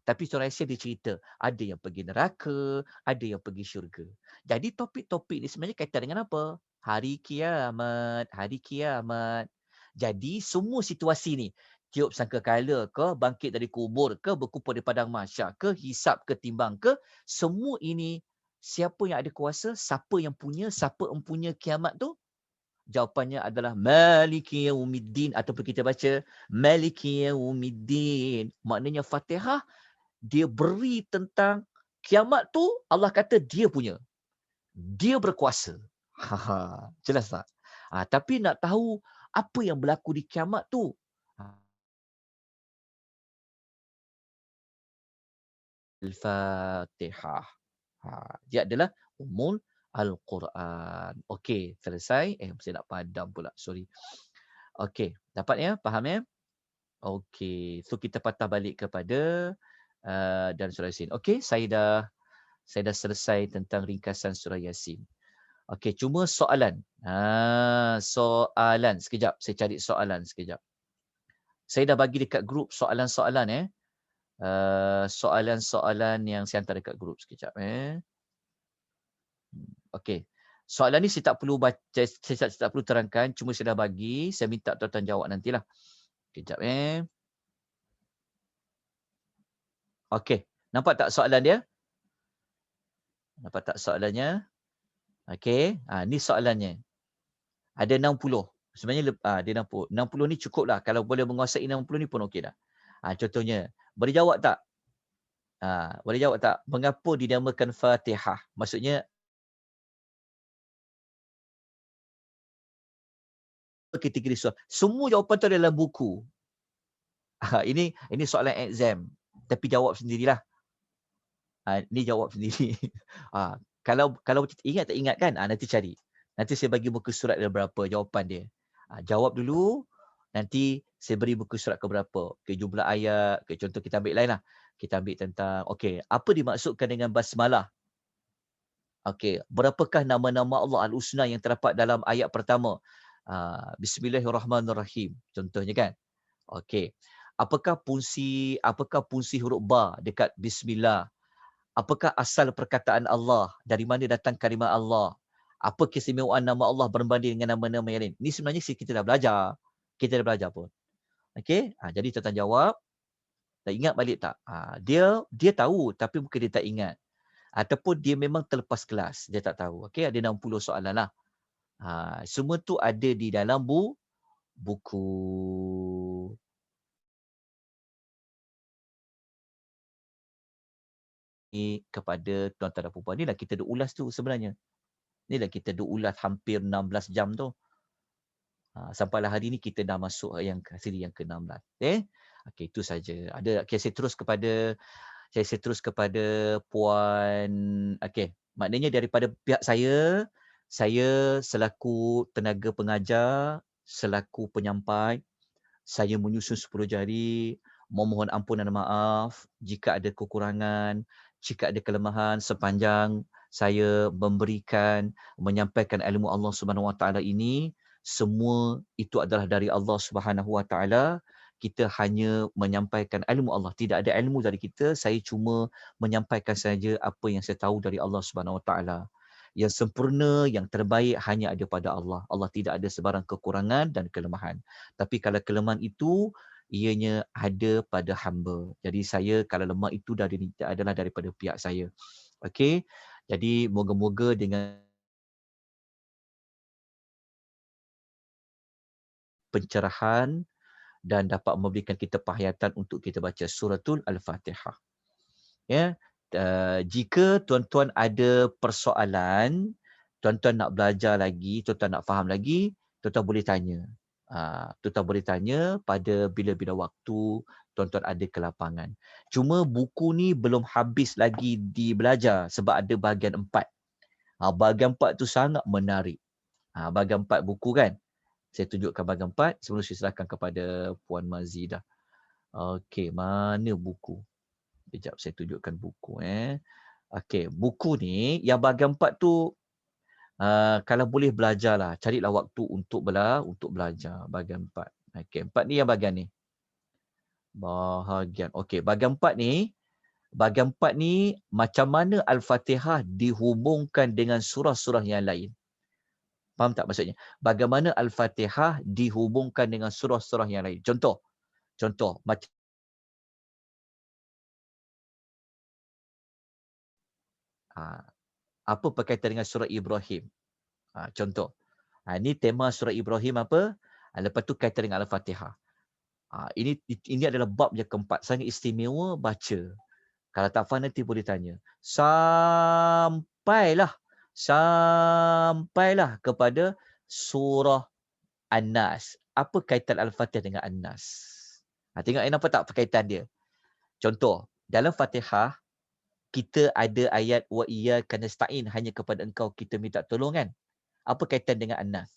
Tapi surah Yasin dia cerita, ada yang pergi neraka, ada yang pergi syurga. Jadi topik-topik ni sebenarnya kaitan dengan apa? Hari kiamat, hari kiamat. Jadi semua situasi ni, tiup sangkakala ke, bangkit dari kubur ke, berkumpul di padang mahsyar ke, hisab ke, timbang ke, semua ini siapa yang ada kuasa, siapa yang empunya kiamat tu? Jawapannya adalah Maliki Yaumiddin, ataupun kita baca Maliki Yaumiddin. Maknanya Fatihah dia beri tentang kiamat tu, Allah kata dia punya. Dia berkuasa. Jelas tak? Tapi nak tahu Apa yang berlaku di kiamat tu? Al-Fatihah. Dia adalah Ummul Al-Quran. Okey, selesai. Saya nak padam pula. Sorry. Okey, dapat ya? Faham ya? Okey, so kita patah balik kepada dan surah Yasin. Okey, saya dah selesai tentang ringkasan surah Yasin. Okey, cuma soalan. Soalan. Sekejap, saya cari soalan sekejap. Saya dah bagi dekat grup soalan-soalan soalan-soalan yang saya hantar dekat grup sekejap Okey. Soalan ni saya tak perlu baca, saya tak perlu terangkan, cuma saya dah bagi, saya minta tuan-tuan jawab nantilah. Kejap Okey. Nampak tak soalan dia? Nampak tak soalannya? Okey. Ni soalannya. Ada 60. Sebenarnya dia 60. 60 ni cukup lah. Kalau boleh menguasai 60 ni pun okey dah. Contohnya, boleh jawab tak? Boleh jawab tak? Mengapa dinamakan Fatihah? Maksudnya, kategori soal. Semua jawapan tu ada dalam buku. Ini soalan exam. Tapi jawab sendirilah. Ni jawab sendiri. Kalau ingat tak ingat kan? Nanti cari. Nanti saya bagi buku surat ada berapa jawapan dia. Jawab dulu. Nanti saya beri buku surat ke berapa. Okay, jumlah ayat. Okay, contoh kita ambil lain lah. Kita ambil tentang, apa dimaksudkan dengan basmalah? Berapakah nama-nama Allah Al-Husna yang terdapat dalam ayat pertama? Bismillahirrahmanirrahim. Contohnya kan? Apakah fungsi huruf ba dekat Bismillah? Apakah asal perkataan Allah? Dari mana datang kalimah Allah? Apa keistimewaan nama Allah berbanding dengan nama-nama yang lain? Ini sebenarnya kita dah belajar. Kita dah belajar pun. Jadi tuan-tuan jawab. Tak ingat balik tak? Dia tahu tapi mungkin dia tak ingat. Ataupun dia memang terlepas kelas. Dia tak tahu. Ada 60 soalan lah. Semua tu ada di dalam buku. Kepada tuan-tuan dan puan-puan. Inilah kita duk ulas tu sebenarnya. Inilah kita duk ulas hampir 16 jam tu. Sampailah hari ni kita dah masuk yang siri yang ke-16. Itu saja. Saya terus kepada puan. Maknanya daripada pihak saya selaku tenaga pengajar, selaku penyampai, saya menyusun 10 jari, memohon ampunan dan maaf jika ada kekurangan, jika ada kelemahan sepanjang saya menyampaikan ilmu Allah Subhanahu Wa Taala ini, semua itu adalah dari Allah Subhanahu Wa Taala. Kita hanya menyampaikan ilmu Allah. Tidak ada ilmu dari kita, saya cuma menyampaikan saja apa yang saya tahu dari Allah Subhanahu Wa Taala. Yang sempurna, yang terbaik hanya ada pada Allah. Allah tidak ada sebarang kekurangan dan kelemahan. Tapi kalau kelemahan itu, ianya ada pada hamba. Jadi saya kalau lemah itu adalah daripada pihak saya. Jadi moga-moga dengan pencerahan dan dapat memberikan kita penghayatan untuk kita baca suratul Al-Fatihah. Jika tuan-tuan ada persoalan, tuan-tuan nak belajar lagi, tuan-tuan nak faham lagi, tuan-tuan boleh tanya. Tuan-tuan boleh tanya pada bila-bila waktu tuan-tuan ada ke lapangan. Cuma buku ni belum habis lagi dibelajar sebab ada bahagian 4. Bahagian 4 tu sangat menarik. Bahagian 4 buku kan. Saya tunjukkan bahagian 4 sebelum saya serahkan kepada Puan Mazidah. Mana buku? Sekejap saya tunjukkan buku. Buku ni yang bahagian 4 tu kalau boleh belajarlah, carilah waktu untuk belajar bahagian 4. 4 ni yang bahagian ni. Bahagian 4 ni macam mana Al-Fatihah dihubungkan dengan surah-surah yang lain. Faham tak maksudnya? Bagaimana Al-Fatihah dihubungkan dengan surah-surah yang lain. Contoh macam apa berkaitan dengan surah Ibrahim. Contoh. Ini tema surah Ibrahim apa? Lepas tu kaitan dengan Al-Fatihah. Ini adalah bab yang keempat. Sangat istimewa, baca. Kalau tak faham nanti boleh tanya. Sampailah kepada surah An-Nas. apa kaitan Al-Fatihah dengan An-Nas? Tengok nampak tak perkaitan dia? Contoh, dalam Fatihah, kita ada ayat wa iyyaka nasta'in, hanya kepada engkau kita minta tolong kan? Apa kaitan dengan An-Nas?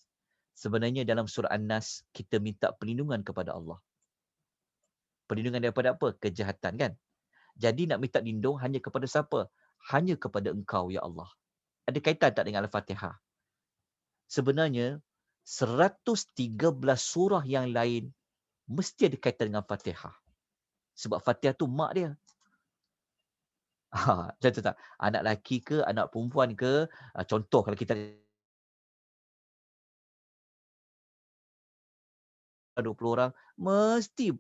Sebenarnya dalam surah An-Nas, kita minta perlindungan kepada Allah. Perlindungan daripada apa? Kejahatan kan? Jadi nak minta lindung hanya kepada siapa? Hanya kepada engkau, ya Allah. Ada kaitan tak dengan Al-Fatihah? Sebenarnya, 113 surah yang lain mesti ada kaitan dengan Fatihah. Sebab Fatihah tu mak dia. Contoh tak? Anak lelaki ke, anak perempuan ke, contoh kalau kita 20 orang, mesti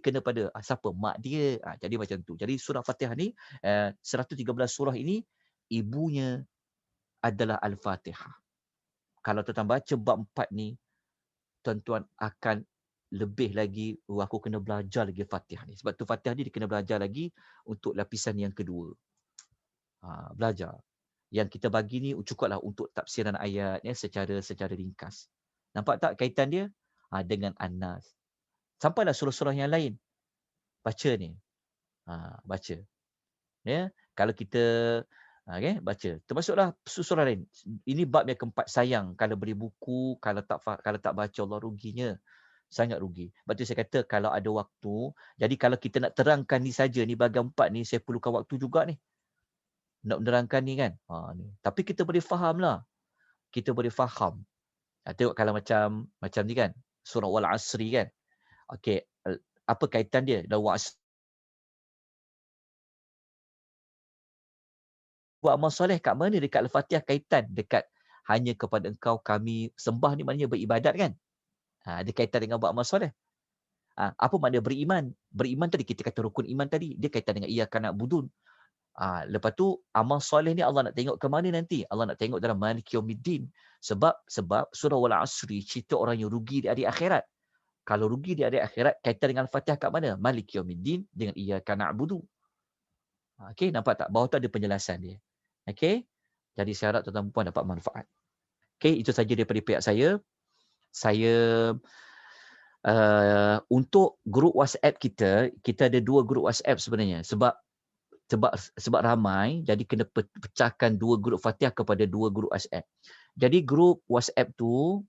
kena pada siapa? Mak dia. Jadi macam tu. Jadi surah Fatihah ni, 113 surah ini, ibunya adalah Al-Fatihah. Kalau tuan-tuan baca bab 4 ni, tuan-tuan akan lebih lagi, aku kena belajar lagi Fatihah ni. Sebab tu Fatihah ni dia kena belajar lagi untuk lapisan yang kedua. Belajar. Yang kita bagi ni cukuplah untuk tafsiran ayat ya, secara ringkas. Nampak tak kaitan dia? Dengan An-Nas. Sampailah surah-surah yang lain. Baca ni. Baca. Ya, kalau kita okay, baca. Termasuklah surah lain. Ini bab yang keempat, sayang kalau beri buku, kalau tak baca Allah ruginya. Sangat rugi. Sebab tu saya kata kalau ada waktu, jadi kalau kita nak terangkan ni saja, ni bahagian 4 ni, saya perlukan waktu juga ni. Nak menerangkan ni kan. Ni. Tapi kita boleh faham lah. Kita boleh faham. Tengok kalau macam ni kan. Surah Wal Asri kan. Okey, apa kaitan dia? Dan Wal Asri. Buat amal soleh kat mana? Dekat Al-Fatihah kaitan. Dekat hanya kepada engkau kami sembah ni maknanya beribadat kan. Ada kaitan dengan buat amal soleh. Apa makna beriman? Beriman tadi kita kata rukun iman tadi. Dia kaitan dengan iyyaka na'budu. Lepas tu amal soleh ni Allah nak tengok ke mana nanti? Allah nak tengok dalam Maliki Yaumiddin. Sebab surah Wal Asri cerita orang yang rugi di hari akhirat. Kalau rugi di hari akhirat, kaitan dengan Al-Fatihah kat mana? Maliki Yaumiddin dengan iyyaka na'budu. Okey, nampak tak? Bawah tu ada penjelasan dia. Okey? Jadi saya harap tuan-tuan puan dapat manfaat. Okey, itu saja daripada pihak saya. Saya untuk grup WhatsApp kita ada 2 grup WhatsApp sebenarnya. Sebab ramai, jadi kena pecahkan 2 grup Fatihah kepada 2 grup WhatsApp. Jadi grup WhatsApp tu,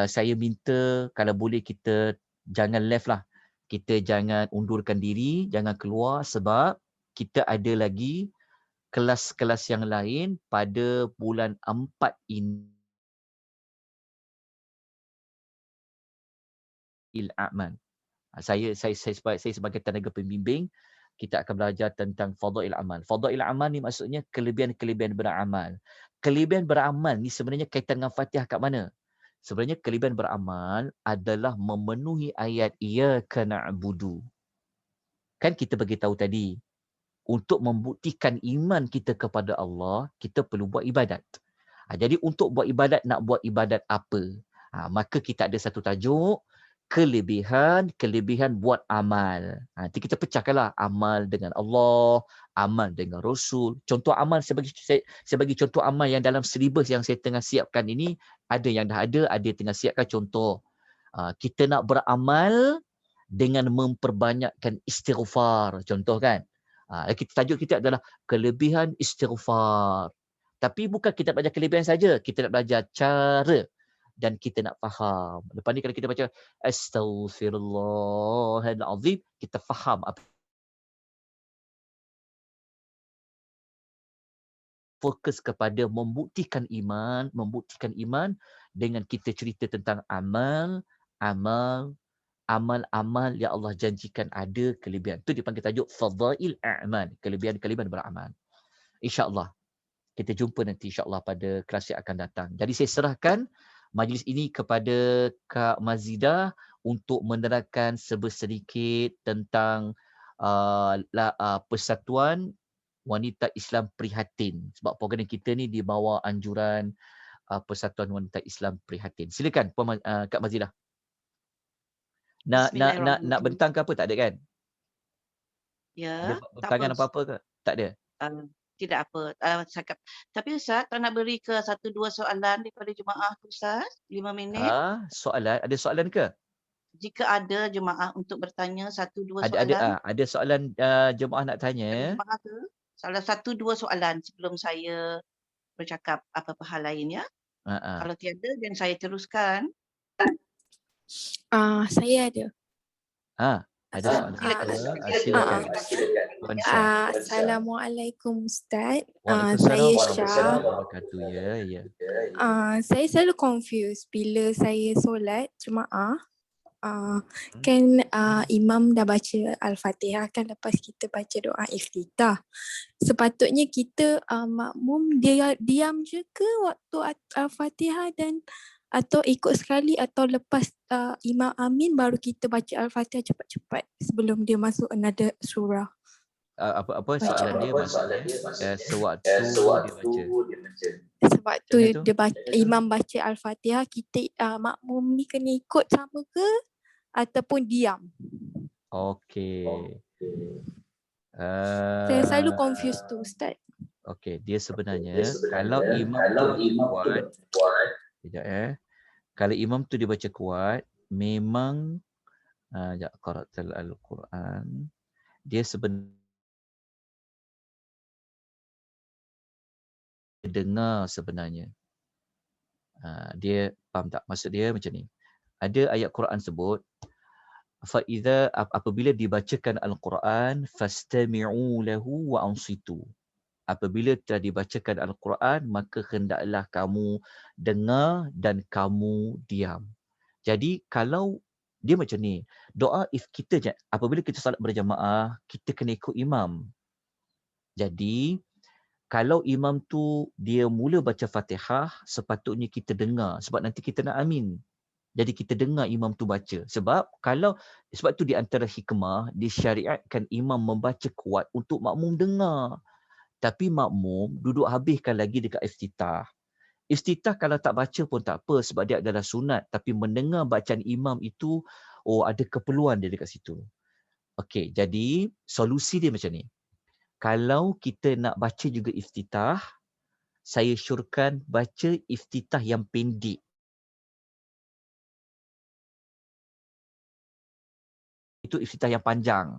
saya minta kalau boleh kita jangan left lah. Kita jangan undurkan diri, jangan keluar sebab kita ada lagi kelas-kelas yang lain pada bulan 4 ini. Aman. Saya sebagai tenaga pembimbing, kita akan belajar tentang fadail amal. Fadail amal ni maksudnya kelebihan-kelebihan beramal. Kelebihan beramal ni sebenarnya kaitan dengan Fatihah kat mana? Sebenarnya kelebihan beramal adalah memenuhi ayat iyyaka na'budu. Kan kita bagi tahu tadi, untuk membuktikan iman kita kepada Allah, kita perlu buat ibadat. Jadi untuk buat ibadat, nak buat ibadat apa? Maka kita ada satu tajuk, kelebihan buat amal. Nanti kita pecahkanlah amal dengan Allah, amal dengan Rasul. Contoh amal, saya bagi contoh amal yang dalam silibus yang saya tengah siapkan ini, ada yang dah ada yang tengah siapkan. Contoh, kita nak beramal dengan memperbanyakkan istighfar. Contoh kan? Tajuk kita adalah kelebihan istighfar. Tapi bukan kita belajar kelebihan saja, kita nak belajar cara dan kita nak faham. Lepas ni kalau kita baca astaghfirullahalazim, kita faham apa. Fokus kepada membuktikan iman dengan kita cerita tentang amal yang Allah janjikan ada kelebihan. Itu dipanggil tajuk fadail a'mal, kelebihan beramal. InsyaAllah. Kita jumpa nanti insyaAllah pada kelas yang akan datang. Jadi saya serahkan majlis ini kepada Kak Mazidah untuk menerangkan sedikit tentang Persatuan Wanita Islam Prihatin. Sebab program kita ni di bawah anjuran Persatuan Wanita Islam Prihatin. Silakan Kak Mazidah. Nak bentang ke apa? Tak ada kan? Ya, Ada bentangan apa-apa ke? Tak ada? tidak apa. Cakap. Tapi Ustaz, tak nak beri ke 1-2 soalan daripada jemaah tu Ustaz? 5 minit. Soalan, ada soalan ke? Jika ada jemaah untuk bertanya 1-2 Ada soalan. ada soalan jemaah nak Ada tanya. jemaah ke? Salah 1-2 soalan sebelum saya bercakap apa-apa hal lain ya. Kalau tiada, dan saya teruskan. Saya ada. Ada soalan Silakan. apa? Silakan. Puan Syah. Assalamualaikum Ustaz. Waalaikumsalam Saya warahmatullahi Syah. wabarakatuh. Ya. Saya selalu confused bila saya solat jemaah. Kan imam dah baca Al-Fatihah kan, lepas kita baca doa iftitah. Sepatutnya kita makmum dia diam je ke waktu Al-Fatihah dan atau ikut sekali, atau lepas imam amin baru kita baca Al-Fatihah cepat-cepat sebelum dia masuk another surah. Apa soalan dia maksudnya? Sewaktu dia baca. Sebab tu Macam mana tu? dia imam baca Al-Fatihah, kita makmum ni kena ikut sama ke ataupun diam? Okey. Saya selalu confused tu Ustaz. Okey, dia sebenarnya kalau imam tu baca kuat, sekejap kalau imam tu dia baca kuat, memang qara'atal al-Quran, dia sebenarnya dengar sebenarnya. Dia faham tak? Maksud dia macam ni. Ada ayat Quran sebut faiza, apabila dibacakan Al-Quran fastami'u lahu wa ansitu. Apabila telah dibacakan Al-Quran, maka hendaklah kamu dengar dan kamu diam. Jadi kalau dia macam ni, doa apabila kita salat berjamaah, kita kena ikut imam. Jadi kalau imam tu dia mula baca Fatihah, sepatutnya kita dengar sebab nanti kita nak amin. Jadi kita dengar imam tu baca. Sebab tu di antara hikmah disyariatkan imam membaca kuat untuk makmum dengar. Tapi makmum duduk habiskan lagi dekat iftitah. Iftitah kalau tak baca pun tak apa sebab dia adalah sunat. Tapi mendengar bacaan imam itu, ada keperluan dia dekat situ. Okey, jadi solusi dia macam ni. Kalau kita nak baca juga iftitah, saya syorkan baca iftitah yang pendek. Itu iftitah yang panjang.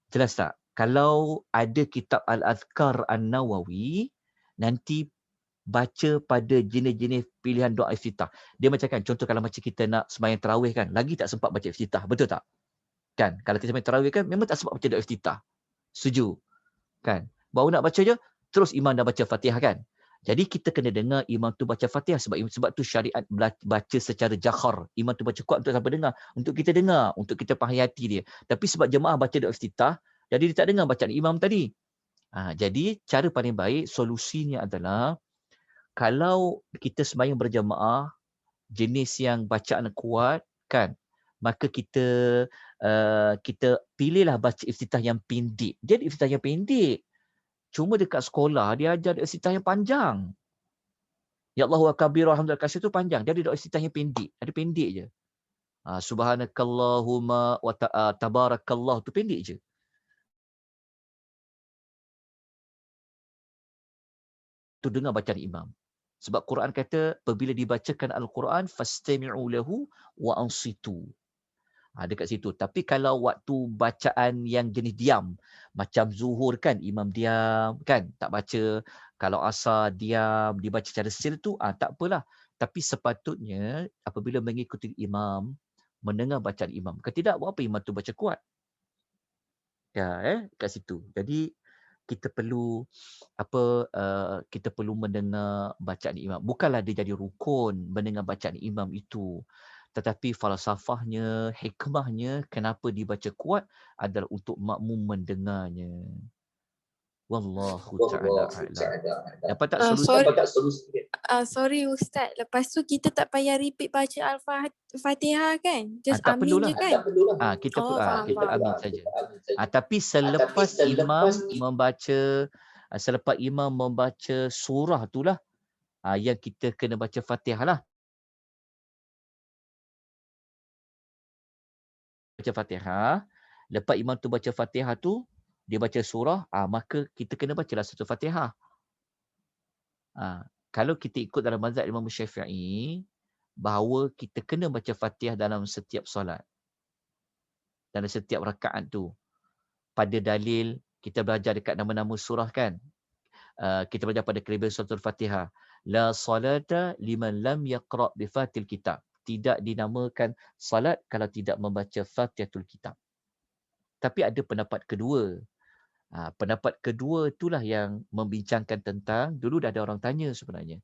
Jelas tak? Kalau ada kitab Al-Azkar An-Nawawi, nanti baca pada jenis-jenis pilihan doa iftitah. Dia macam kan, contoh kalau macam kita nak sembahyang tarawih kan, lagi tak sempat baca iftitah, betul tak? Kan? Kalau kita sembahyang tarawih kan, memang tak sempat baca doa iftitah. Setuju? Kan? Baru nak baca je, terus imam dah baca Fatihah kan? Jadi kita kena dengar imam tu baca Fatihah sebab tu syariat baca secara jakhar. Imam tu baca kuat untuk sampai dengar. Untuk kita dengar, untuk kita hayati dia. Tapi sebab jemaah baca doa iftitah, jadi dia tak dengar bacaan imam tadi. Jadi cara paling baik, solusinya adalah kalau kita sembahyang berjamaah, jenis yang bacaan kuat kan, maka kita pilihlah baca iftitah yang pendek. Dia ada iftitah yang pendek. Cuma dekat sekolah dia ajar iftitah yang panjang. Ya Allahu akbar alhamdulillah kasih tu panjang. Dia ada iftitah yang pendek. Ada pendek je. Subhanakallahumma wa tabarakallah tu pendek je. Tu dengar bacaan imam. Sebab Quran kata apabila dibacakan Al-Quran fastami'u lahu wa ansitu. Dekat situ. Tapi kalau waktu bacaan yang jenis diam, macam zuhur kan, imam diam kan, tak baca. Kalau asar diam, dibaca secara sir tu, tak apalah. Tapi sepatutnya apabila mengikuti imam, mendengar bacaan imam. Kalau tidak, buat apa imam tu baca kuat? Kat situ. Jadi kita perlu kita perlu mendengar bacaan imam. Bukanlah dia jadi rukun mendengar bacaan imam itu. Tetapi falsafahnya, hikmahnya, kenapa dibaca kuat adalah untuk makmum mendengarnya. Wallahu ta'ala a'lam. Dapat tak solusi? Sorry Ustaz, lepas tu kita tak payah repeat baca Al-Fatihah kan? Just Tak amin perlulah. je kan? Kita faham. amin saja. Tapi selepas imam membaca surah itulah yang kita kena baca Fatihah lah. Baca Fatihah, lepas imam tu baca Fatihah tu, dia baca surah, maka kita kena bacalah satu Fatihah. Kalau kita ikut dalam mazhab Imam Syafi'i, bahawa kita kena baca Fatihah dalam setiap solat. Dalam setiap rakaat tu. Pada dalil, kita belajar dekat nama-nama surah kan. Kita belajar pada kelebihan suratul Fatihah. La salata liman lam yaqra' bi fatil kitab. Tidak dinamakan salat kalau tidak membaca Fatihatul Kitab. Tapi ada pendapat kedua. Pendapat kedua itulah yang membincangkan tentang, dulu dah ada orang tanya sebenarnya.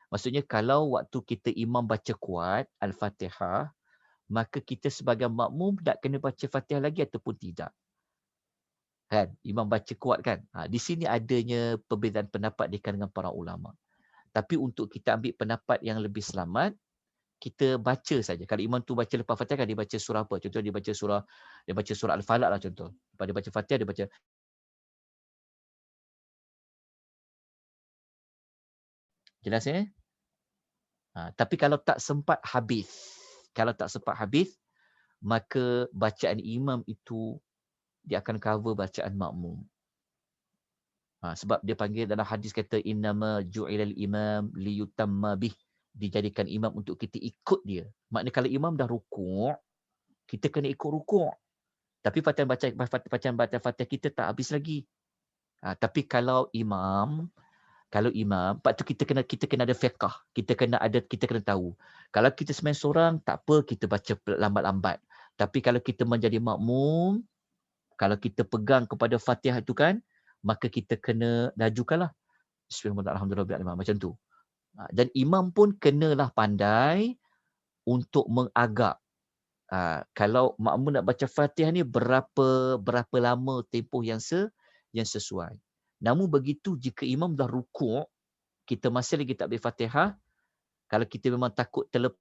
Maksudnya kalau waktu kita imam baca kuat Al-Fatihah, maka kita sebagai makmum tak kena baca Fatihah lagi ataupun tidak. Kan? Imam baca kuat kan? Di sini adanya perbezaan pendapat di kalangan para ulama. Tapi untuk kita ambil pendapat yang lebih selamat, kita baca saja. Kalau imam tu baca lepas Fatihah, kan dia baca surah apa? Contoh dia baca surah Al-Falaq lah contoh. Lepas dia baca Fatihah, dia baca. Jelas ya? Tapi kalau tak sempat habis, maka bacaan imam itu dia akan cover bacaan makmum. Sebab dia panggil dalam hadis kata innama ju'ilal imam liyutamma bih, dijadikan imam untuk kita ikut dia. Maknanya kalau imam dah rukuk, kita kena ikut rukuk. Tapi bacaan Fatihah kita tak habis lagi. Tapi kalau imam, lepas tu kita kena ada fiqh. Kita kena tahu. Kalau kita sembahyang seorang, tak apa, kita baca lambat-lambat. Tapi kalau kita menjadi makmum, kalau kita pegang kepada Fatihah itu kan, maka kita kena lajukanlah. Bismillahirrahmanirrahim. Macam tu. Dan imam pun kenalah pandai untuk mengagak. Kalau makmum nak baca Fatihah ni berapa lama tempoh yang sesuai. Namun begitu jika imam dah rukuk, kita masih lagi tak ambil Fatihah, kalau kita memang takut terlepas,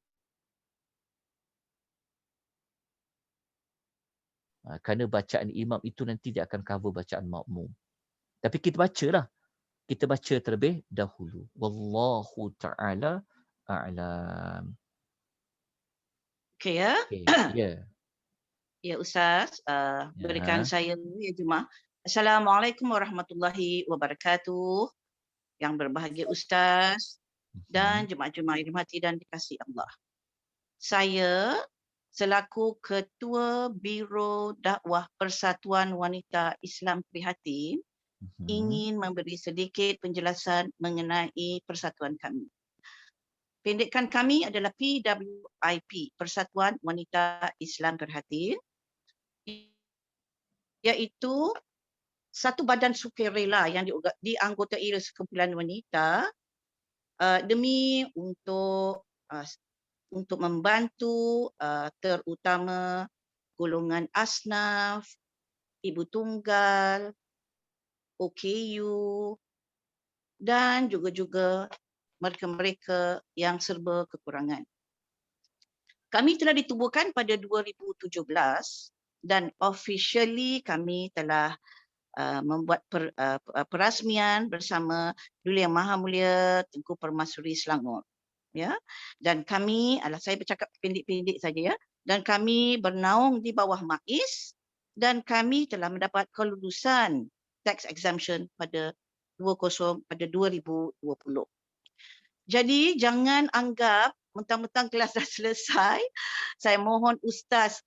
kerana bacaan imam itu nanti dia akan cover bacaan makmum. Tapi kita bacalah. Kita baca terlebih dahulu. Wallahu ta'ala a'lam. Okey ya. Ya. Ya Ustaz, berikan saya ya Jemaah. Assalamualaikum warahmatullahi wabarakatuh. Yang berbahagia Ustaz dan jemaah-jemaah yang dirahmati dan dikasihi Allah. Saya selaku Ketua Biro Dakwah Persatuan Wanita Islam Prihatin ingin memberi sedikit penjelasan mengenai persatuan kami. Pendekan kami adalah PWIP, Persatuan Wanita Islam Prihatin, iaitu satu badan sukarela yang dianggotai oleh sekumpulan wanita demi untuk membantu terutama golongan asnaf, ibu tunggal, OKU dan juga mereka-mereka yang serba kekurangan. Kami telah ditubuhkan pada 2017 dan officially kami telah membuat perasmian bersama Duli Yang Maha Mulia Tengku Permaisuri Selangor. Ya. Dan kami, saya bercakap pendek-pendek saja ya. Dan kami bernaung di bawah MAIS dan kami telah mendapat kelulusan tax exemption pada 2020. Jadi jangan anggap mentang-mentang kelas dah selesai, saya mohon Ustaz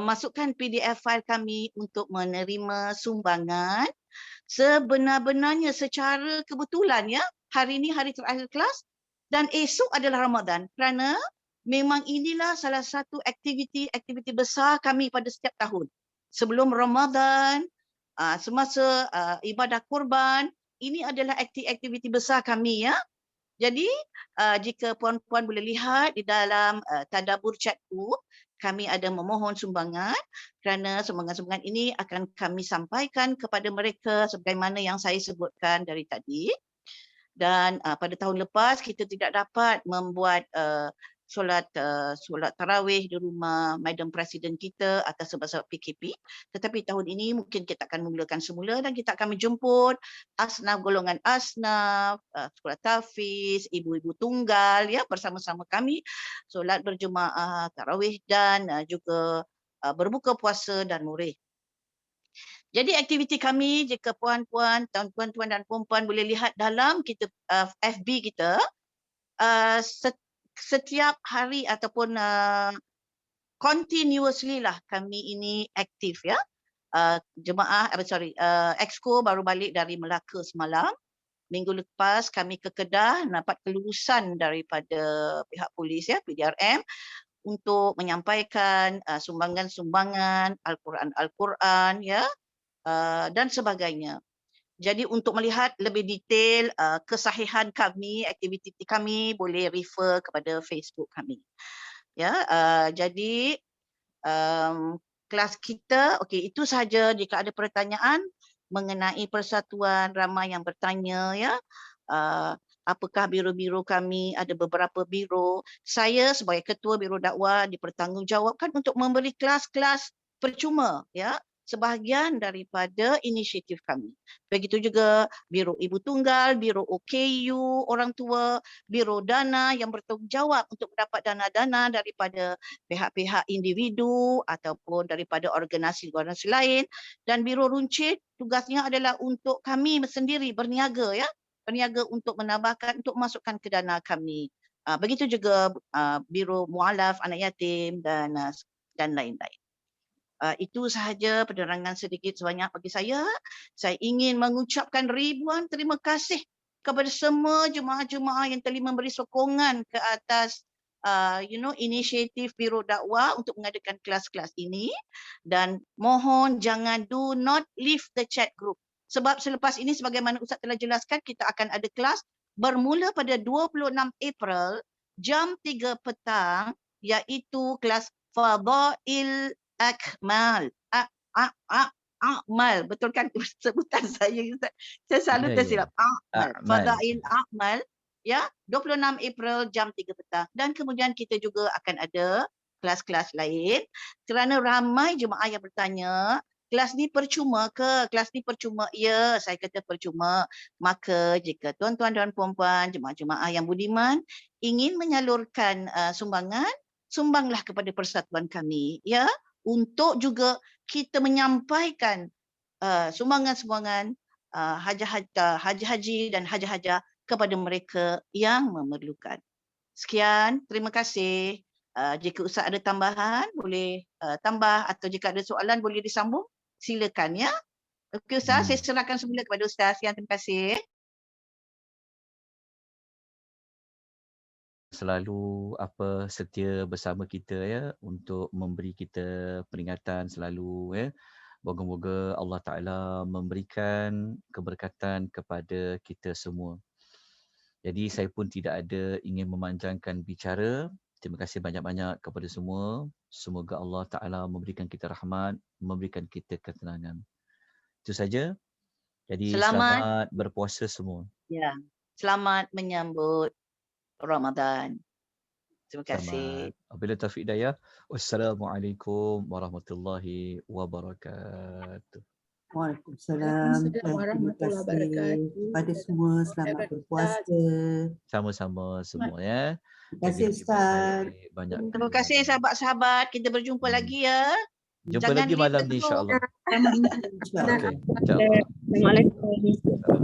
masukkan PDF file kami untuk menerima sumbangan. Sebenar-benarnya secara kebetulan ya, hari ini hari terakhir kelas dan esok adalah Ramadan kerana memang inilah salah satu aktiviti besar kami pada setiap tahun. Sebelum Ramadan, semasa ibadah kurban, ini adalah aktiviti besar kami ya. Jadi jika puan-puan boleh lihat di dalam tadabbur chatku, kami ada memohon sumbangan kerana sumbangan-sumbangan ini akan kami sampaikan kepada mereka sebagaimana yang saya sebutkan dari tadi. Dan pada tahun lepas kita tidak dapat membuat solat tarawih di rumah Madam Presiden kita atas sebab PKP. Tetapi tahun ini mungkin kita akan memulakan semula dan kita akan menjemput asnaf, golongan asnaf, sekolah tahfiz, ibu-ibu tunggal ya bersama-sama kami solat berjemaah tarawih dan juga berbuka puasa dan murih. Jadi aktiviti kami, jika puan-puan, tuan-tuan dan puan-puan boleh lihat dalam kita FB kita, setiap hari ataupun continuously lah kami ini aktif ya. Exco baru balik dari Melaka semalam. Minggu lepas kami ke Kedah dapat kelulusan daripada pihak polis ya, PDRM, untuk menyampaikan sumbangan-sumbangan Al-Quran ya, dan sebagainya. Jadi untuk melihat lebih detail kesahihan kami, aktiviti kami, boleh refer kepada Facebook kami. Ya, jadi kelas kita, okey, itu sahaja. Jika ada pertanyaan mengenai persatuan, ramai yang bertanya ya. Apakah biro-biro kami, ada beberapa biro. Saya sebagai ketua biro dakwah dipertanggungjawabkan untuk memberi kelas-kelas percuma ya, sebahagian daripada inisiatif kami. Begitu juga biro ibu tunggal, biro OKU orang tua, biro dana yang bertanggungjawab untuk mendapat dana-dana daripada pihak-pihak individu ataupun daripada organisasi-organisasi lain, dan biro runcit tugasnya adalah untuk kami sendiri berniaga ya, berniaga untuk menambahkan, untuk masukkan ke dana kami. Begitu juga biro mualaf anak yatim dan lain-lain. Itu sahaja penerangan sedikit sebanyak bagi saya. Saya ingin mengucapkan ribuan terima kasih kepada semua jemaah-jemaah yang telah memberi sokongan ke atas inisiatif Biro Dakwah untuk mengadakan kelas-kelas ini, dan mohon jangan do not leave the chat group. Sebab selepas ini sebagaimana Ustaz telah jelaskan, kita akan ada kelas bermula pada 26 April jam 3 petang, iaitu kelas Fadail Akmal. Akmal, betul kan sebutan saya? Saya selalu tersilap. Akmal. Fadail Akmal. Ya, 26 April jam 3 petang. Dan kemudian kita juga akan ada kelas-kelas lain. Kerana ramai jemaah yang bertanya, kelas ni percuma ke? Kelas ni percuma. Ya, saya kata percuma. Maka jika tuan-tuan dan puan-puan, jemaah-jemaah yang budiman ingin menyalurkan sumbangan, sumbanglah kepada persatuan kami. Ya, untuk juga kita menyampaikan sumbangan-sumbangan haji-haji dan haji-hajah kepada mereka yang memerlukan. Sekian, terima kasih. Jika Ustaz ada tambahan, boleh tambah, atau jika ada soalan boleh disambung, silakan ya. Okey Ustaz, saya serahkan semula kepada Ustaz. Terima kasih. Selalu setia bersama kita ya, untuk memberi kita peringatan selalu ya. Moga-moga Allah Ta'ala memberikan keberkatan kepada kita semua. Jadi saya pun tidak ada ingin memanjangkan bicara. Terima kasih banyak-banyak kepada semua. Semoga Allah Ta'ala memberikan kita rahmat, memberikan kita ketenangan. Itu saja. Jadi selamat berpuasa semua. Ya, selamat menyambut Ramadan. Terima kasih. Wabillahi taufiq hidayah. Wassalamualaikum warahmatullahi wabarakatuh. Waalaikumsalam. Terima kasih kepada semua. Selamat berpuasa. Sama-sama semua ya. Terima kasih Ustaz. Terima kasih sahabat-sahabat. Kita berjumpa lagi ya. Jumpa lagi malam ni insya-Allah. Insya-Allah. Okey. Insya-Allah. Assalamualaikum.